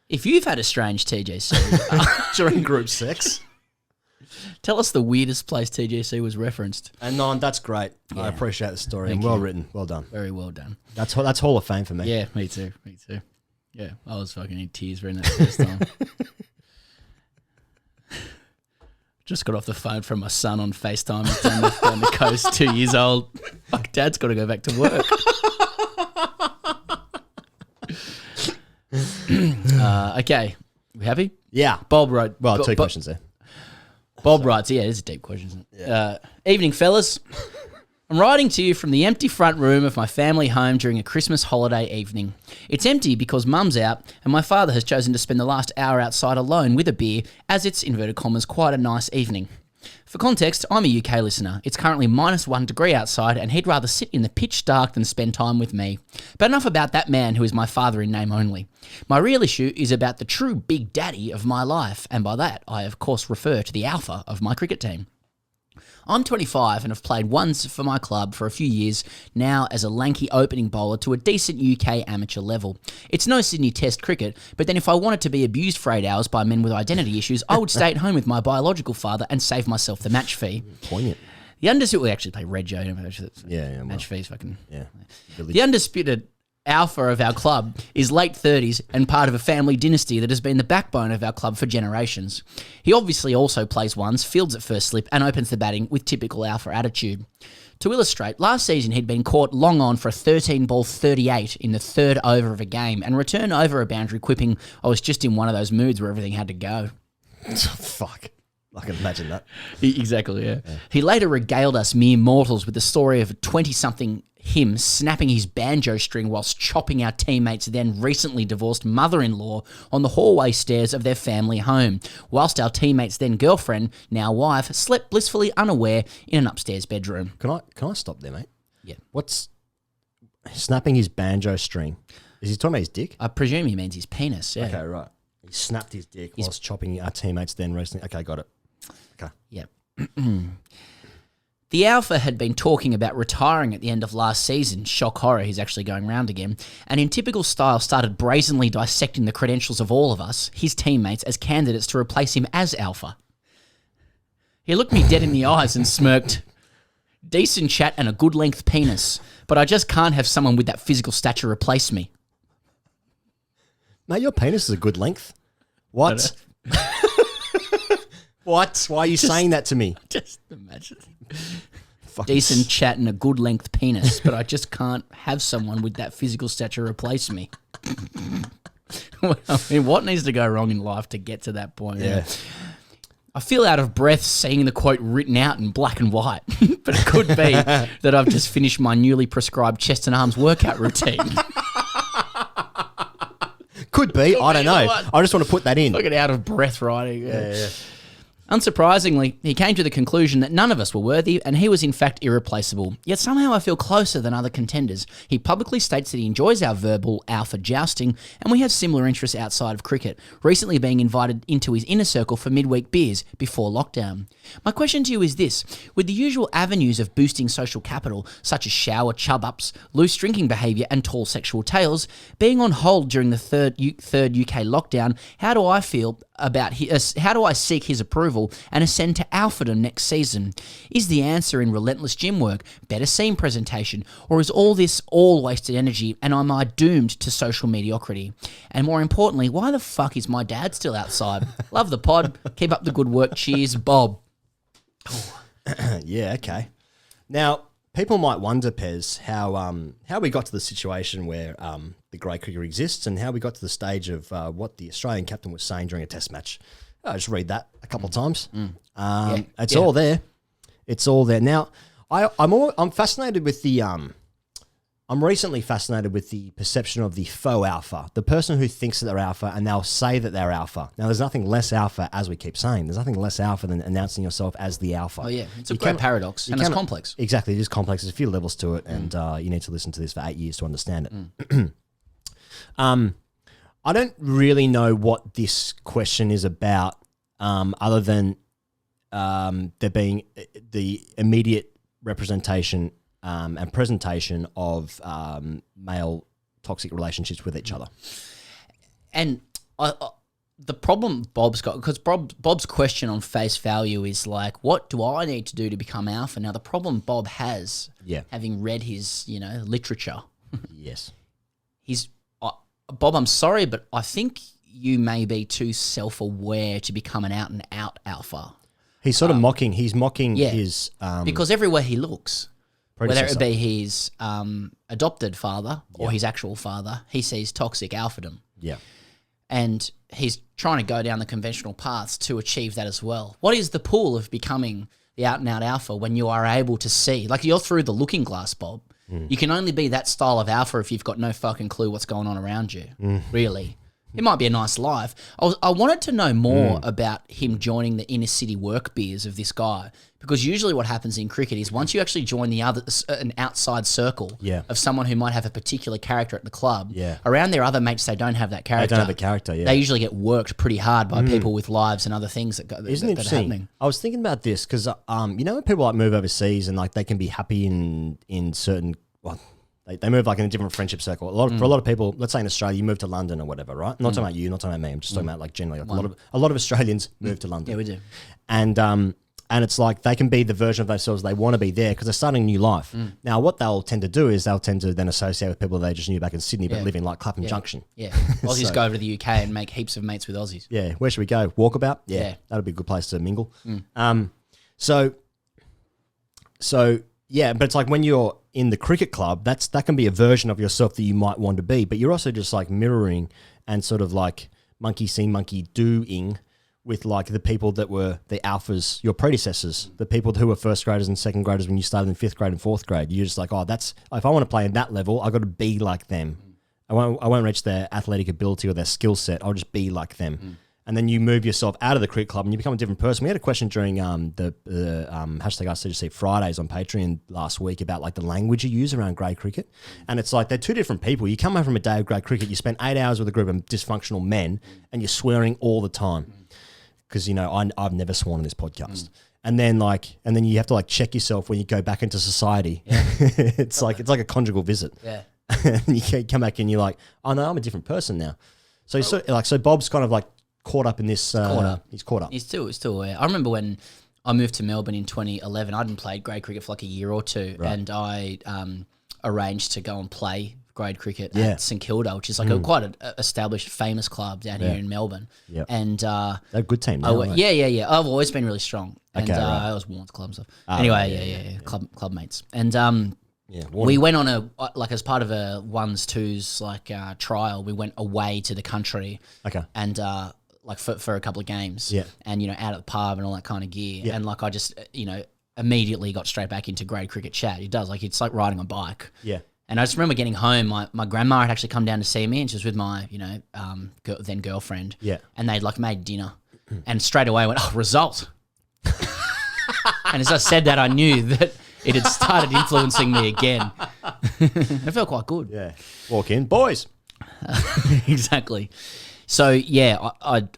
If you've had a strange TGC During group sex. tell us the weirdest place TGC was referenced. And no, that's great. Yeah. I appreciate the story. Thank And well you. written. Well done. Very well done. That's Hall of Fame for me. Yeah, me too. Yeah, I was fucking in tears reading that first time. Just got off the phone from my son on FaceTime. He's down the coast, 2 years old. Fuck, Dad's got to go back to work. Okay, we happy? Yeah. Bob wrote. Well, two questions there. Bob writes, yeah, it's a deep question, isn't it? Yeah. Evening, fellas. I'm writing to you from the empty front room of my family home during a Christmas holiday evening. It's empty because Mum's out and my father has chosen to spend the last hour outside alone with a beer, as it's, inverted commas, quite a nice evening. For context, I'm a UK listener. It's currently -1 degree outside and he'd rather sit in the pitch dark than spend time with me. But enough about that man who is my father in name only. My real issue is about the true big daddy of my life, and by that I of course refer to the alpha of my cricket team. I'm 25 and have played once for my club for a few years now as a lanky opening bowler to a decent UK amateur level. It's no Sydney Test cricket, but then if I wanted to be abused for 8 hours by men with identity issues, I would stay at home with my biological father and save myself the match fee. Poignant. The undisputed, we actually play Red Joe. Match fees fucking. Yeah. The undisputed alpha of our club is late 30s and part of a family dynasty that has been the backbone of our club for generations. He obviously also plays ones, fields at first slip, and opens the batting with typical alpha attitude. To illustrate, last season he'd been caught long on for a 13-ball 38 in the third over of a game and returned over a boundary quipping, I was just in one of those moods where everything had to go. Fuck. I can imagine that. Exactly, yeah. He later regaled us mere mortals with the story of a 20-something him snapping his banjo string whilst chopping our teammates' then recently divorced mother-in-law on the hallway stairs of their family home, whilst our teammates' then girlfriend, now wife, slept blissfully unaware in an upstairs bedroom. Can I stop there, mate? Yeah. What's snapping his banjo string? Is he talking about his dick? I presume he means his penis, yeah. Okay, right. He snapped his dick whilst chopping our teammates' then recently. Okay, got it. Okay. Yeah. The alpha had been talking about retiring at the end of last season. Shock horror, he's actually going round again. And in typical style started brazenly dissecting the credentials of all of us, his teammates, as candidates to replace him as alpha. He looked me dead in the eyes and smirked, "Decent chat and a good length penis, but I just can't have someone with that physical stature replace me." Mate, your penis is a good length. What? What? Why are you saying that to me? Just imagine. Fucking Decent chat and a good length penis, but I just can't have someone with that physical stature replace me. I mean, what needs to go wrong in life to get to that point? Yeah. I feel out of breath seeing the quote written out in black and white, but it could be that I've just finished my newly prescribed chest and arms workout routine. Could be. I don't know. What? I just want to put that in. Look at out of breath writing. Yeah. Unsurprisingly, he came to the conclusion that none of us were worthy and he was in fact irreplaceable. Yet somehow I feel closer than other contenders. He publicly states that he enjoys our verbal alpha jousting and we have similar interests outside of cricket, recently being invited into his inner circle for midweek beers before lockdown. My question to you is this: with the usual avenues of boosting social capital, such as shower chub-ups, loose drinking behaviour and tall sexual tales, being on hold during the third UK lockdown, how do I feel about how do I seek his approval and ascend to alphadom next season? Is the answer in relentless gym work, better scene presentation, or is all this all wasted energy and am I doomed to social mediocrity? And more importantly, why the fuck is my dad still outside? Love the pod. Keep up the good work. Cheers, Bob. Yeah, okay. Now, people might wonder, Pez, how we got to the situation where the grey cricket exists and how we got to the stage of what the Australian captain was saying during a test match. I just read that a couple of times. It's all there. It's all there. Now, I'm fascinated with the I'm recently fascinated with the perception of the faux alpha, the person who thinks that they're alpha and they'll say that they're alpha. Now, there's nothing less alpha, as we keep saying. There's nothing less alpha than announcing yourself as the alpha. Oh, yeah. It's a great paradox, and it's complex. Exactly. It is complex. There's a few levels to it, and you need to listen to this for 8 years to understand it. I don't really know what this question is about, other than there being the immediate representation and presentation of male toxic relationships with each other. And the problem Bob's got, because Bob's question on face value is like, what do I need to do to become alpha? Now, the problem Bob has, having read his, literature, yes, he's Bob, I'm sorry, but I think you may be too self-aware to become an out-and-out alpha. He's sort of mocking. He's mocking his because everywhere he looks, predecessor. whether it be his adopted father or his actual father, he sees toxic alphadom. Yeah. And he's trying to go down the conventional paths to achieve that as well. What is the pool of becoming the out-and-out alpha when you are able to see? Like, you're through the looking glass, Bob. You can only be that style of alpha if you've got no fucking clue what's going on around you, really. It might be a nice life. I wanted to know more about him joining the inner city work beers of this guy, because usually what happens in cricket is once you actually join an outside circle of someone who might have a particular character at the club, around their other mates, they don't have that character. They don't have a character, They usually get worked pretty hard by people with lives and other things that Isn't it that are interesting? happening. I was thinking about this because, when people like move overseas and like they can be happy in certain, they move like in a different friendship circle. For a lot of people, let's say in Australia, you move to London or whatever, right? Not talking about you, not talking about me. I'm just talking about like generally, like a lot of Australians move to London. Yeah, we do. And it's like they can be the version of themselves they want to be there because they're starting a new life. Now, what they'll tend to do is they'll tend to then associate with people they just knew back in Sydney but live in like Clapham Junction. Yeah, Aussies go over to the UK and make heaps of mates with Aussies. Yeah, where should we go? Walkabout? Yeah. That'll be a good place to mingle. So yeah, but it's like when you're in the cricket club, that can be a version of yourself that you might want to be, but you're also just like mirroring and sort of like monkey see, monkey doing with like the people that were the alphas, your predecessors, the people who were first graders and second graders when you started in fifth grade and fourth grade. You're just like, if I want to play in that level, I got to be like them. I won't reach their athletic ability or their skill set. I'll just be like them. And then you move yourself out of the cricket club and you become a different person. We had a question during the hashtag #RCGC Fridays on Patreon last week about like the language you use around grade cricket. And it's like they're two different people. You come home from a day of grade cricket, you spend 8 hours with a group of dysfunctional men and you're swearing all the time. Because, I've never sworn on this podcast. And then you have to like check yourself when you go back into society. Yeah. it's like a conjugal visit. Yeah. And you come back and you're like, oh no, I'm a different person now. So so Bob's kind of like caught up in this. He's caught up. He's still aware. I remember when I moved to Melbourne in 2011. I hadn't played grade cricket for like a year or two, and I arranged to go and play grade cricket at St Kilda, which is like a quite an established, famous club down here in Melbourne. Yeah, and they're a good team now. Yeah. I've always been really strong, and I was worn to club stuff. Anyway, club mates, and we went on a as part of a 1s2s trial. We went away to the country. Okay, and for a couple of games. Yeah, and out at the pub and all that kind of gear. Yeah. And I just immediately got straight back into grade cricket chat. It does it's like riding a bike. Yeah. And I just remember getting home. My grandma had actually come down to see me, and she was with my, then girlfriend. Yeah. And they'd made dinner, and straight away I went, result. And as I said that, I knew that it had started influencing me again. It felt quite good. Yeah. Walk in, boys. Exactly. So yeah,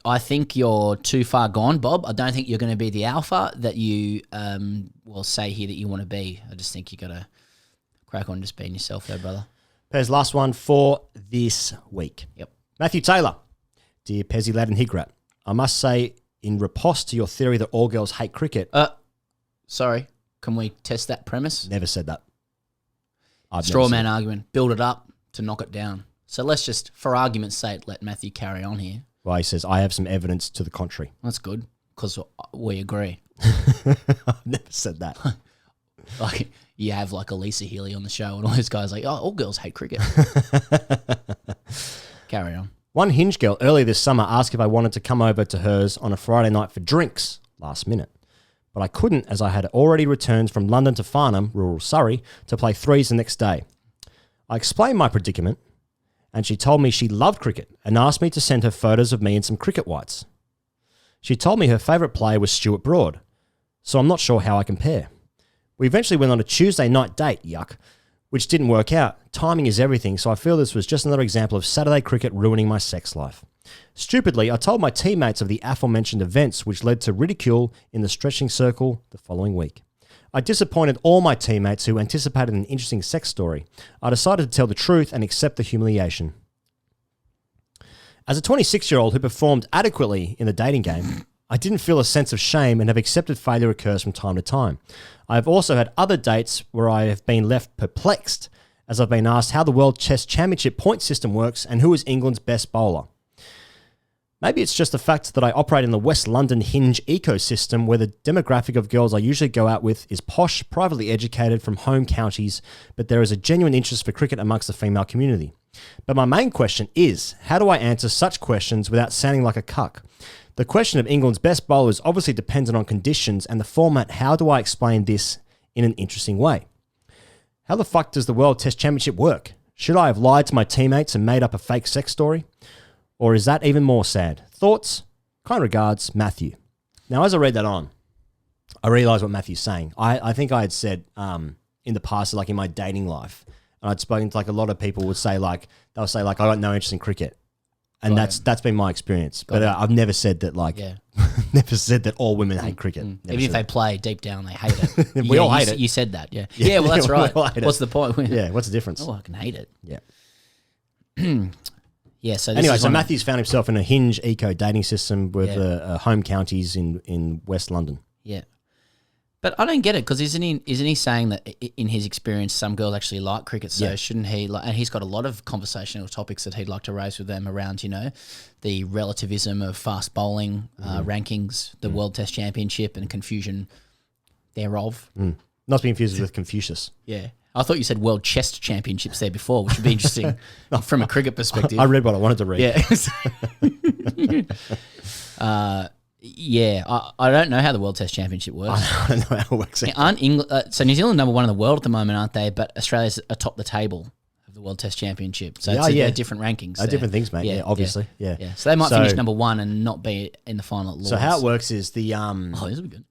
I think you're too far gone, Bob. I don't think you're going to be the alpha that you will say here that you want to be. I just think you got to crack on just being yourself there, brother. Pez, last one for this week. Yep. Matthew Taylor. Dear Pezzy, Lad and Higrat, I must say, in riposte to your theory that all girls hate cricket... Sorry, can we test that premise? Never said that. Straw man argument. Build it up to knock it down. So let's just, for argument's sake, let Matthew carry on here. Well, he says, I have some evidence to the contrary. That's good, because we agree. I've never said that. You have Elisa Healy on the show and all those guys all girls hate cricket. Carry on. One Hinge girl earlier this summer asked if I wanted to come over to hers on a Friday night for drinks last minute. But I couldn't, as I had already returned from London to Farnham, rural Surrey, to play threes the next day. I explained my predicament, and she told me she loved cricket and asked me to send her photos of me in some cricket whites. She told me her favourite player was Stuart Broad, so I'm not sure how I compare. We eventually went on a Tuesday night date, yuck, which didn't work out. Timing is everything, so I feel this was just another example of Saturday cricket ruining my sex life. Stupidly, I told my teammates of the aforementioned events, which led to ridicule in the stretching circle the following week. I disappointed all my teammates who anticipated an interesting sex story. I decided to tell the truth and accept the humiliation. As a 26-year-old who performed adequately in the dating game, I didn't feel a sense of shame and have accepted failure occurs from time to time. I have also had other dates where I have been left perplexed as I've been asked how the World Chess Championship point system works and who is England's best bowler. Maybe it's just the fact that I operate in the West London Hinge ecosystem where the demographic of girls I usually go out with is posh, privately educated from home counties, but there is a genuine interest for cricket amongst the female community. But my main question is, how do I answer such questions without sounding like a cuck? The question of England's best bowler is obviously dependent on conditions and the format. How do I explain this in an interesting way? How the fuck does the World Test Championship work? Should I have lied to my teammates and made up a fake sex story? Or is that even more sad? Thoughts? Kind regards, Matthew. Now, as I read that on, I realised what Matthew's saying. I think I had said in the past, in my dating life, and I'd spoken to a lot of people would say they'll say I got no interest in cricket. And that's been my experience. But I've never said that never said that all women hate cricket. Even if they play deep down, they hate it. We all hate it. You said that, yeah. Yeah, well, that's right. What's the point? Yeah, what's the difference? Oh, I can hate it. Yeah. Yeah, so anyway, so Matthew's found himself in a Hinge eco dating system with home counties in West London. Yeah. But I don't get it, because isn't he saying that in his experience some girls actually like cricket, so shouldn't he and he's got a lot of conversational topics that he'd like to raise with them around, the relativism of fast bowling rankings, the World Test Championship and confusion thereof. Not to be confused with Confucius. Yeah. I thought you said World Chess Championships there before, which would be interesting from a cricket perspective. I read what I wanted to read. Yeah. I don't know how the World Test Championship works. I don't know how it works. So New Zealand number one in the world at the moment, aren't they? But Australia's atop the table of the World Test Championship. So they're different rankings. Different things, mate. Yeah, obviously. Yeah. So they might finish number one and not be in the final at Lords. So how it works is the Oh, this will be good.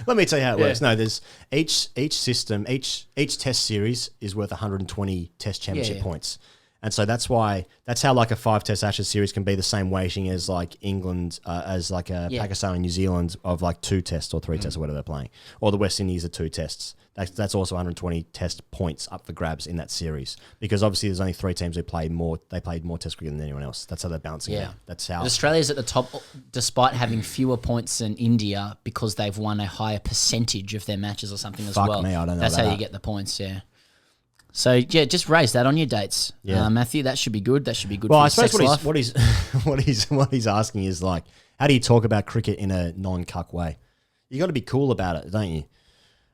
Let me tell you how it works. No, there's each system, each test series is worth 120 test championship points. And so that's how like a 5-test Ashes series can be the same weighting as like England, as like a Pakistan and New Zealand of like 2 tests or 3 tests or whatever they're playing. Or the West Indies are 2 tests. That's also 120 test points up for grabs in that series, because obviously there's only 3 teams who played more test cricket than anyone else. That's how they're bouncing. Yeah. That's how Australia's at the top despite having fewer points than India because they've won a higher percentage of their matches or something as well. Me, I don't know That's how you get the points, yeah. So yeah, just raise that on your dates, Matthew. That should be good. That should be good. Well, for I suppose sex life. what he's asking is like, how do you talk about cricket in a non-cuck way? You got to be cool about it, don't you?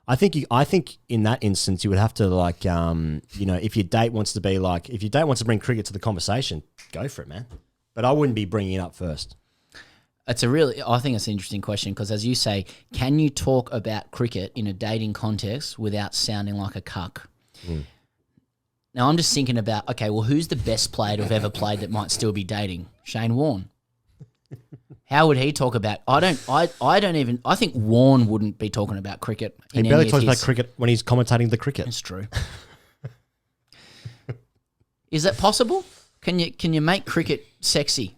I think in that instance you would have to like, if your date wants to bring cricket to the conversation, go for it, man. But I wouldn't be bringing it up first. I think it's an interesting question because, as you say, can you talk about cricket in a dating context without sounding like a cuck? Now, I'm just thinking about, okay, well, who's the best player to have ever played that might still be dating? Shane Warne. How would he talk about? I think Warne wouldn't be talking about cricket. He barely talks about cricket when he's commentating the cricket. That's true. Is that possible? Can you make cricket sexy?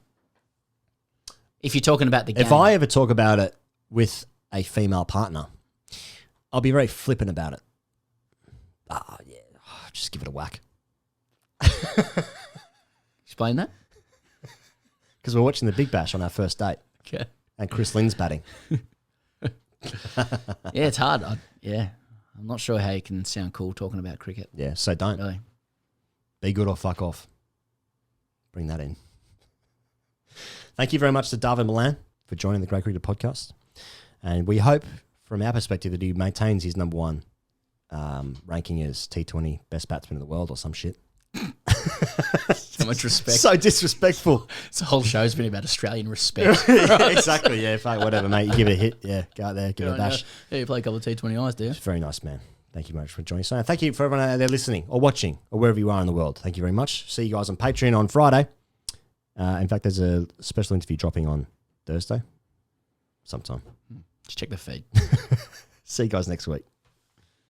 If you're talking about the game. If I ever talk about it with a female partner, I'll be very flippant about it. Just give it a whack. Explain that. Because we're watching the Big Bash on our first date. Okay. And Chris Lynn's batting. Yeah, it's hard. I'm not sure how you can sound cool talking about cricket. Yeah, so don't. Really. Be good or fuck off. Bring that in. Thank you very much to Dawid Malan for joining the Great Cricket Podcast. And we hope, from our perspective, that he maintains his number 1 ranking as T20 best batsman in the world or some shit. So much respect. So disrespectful. This whole show's been about Australian respect. Yeah, exactly. Yeah, fuck, whatever, mate. You give it a hit. Yeah, go out there, give it a bash. Yeah, you play a couple of T20Is, do you? Very nice, man. Thank you very much for joining us. So thank you for everyone out there listening or watching or wherever you are in the world. Thank you very much. See you guys on Patreon on Friday. In fact, there's a special interview dropping on Thursday sometime. Just check the feed. See you guys next week.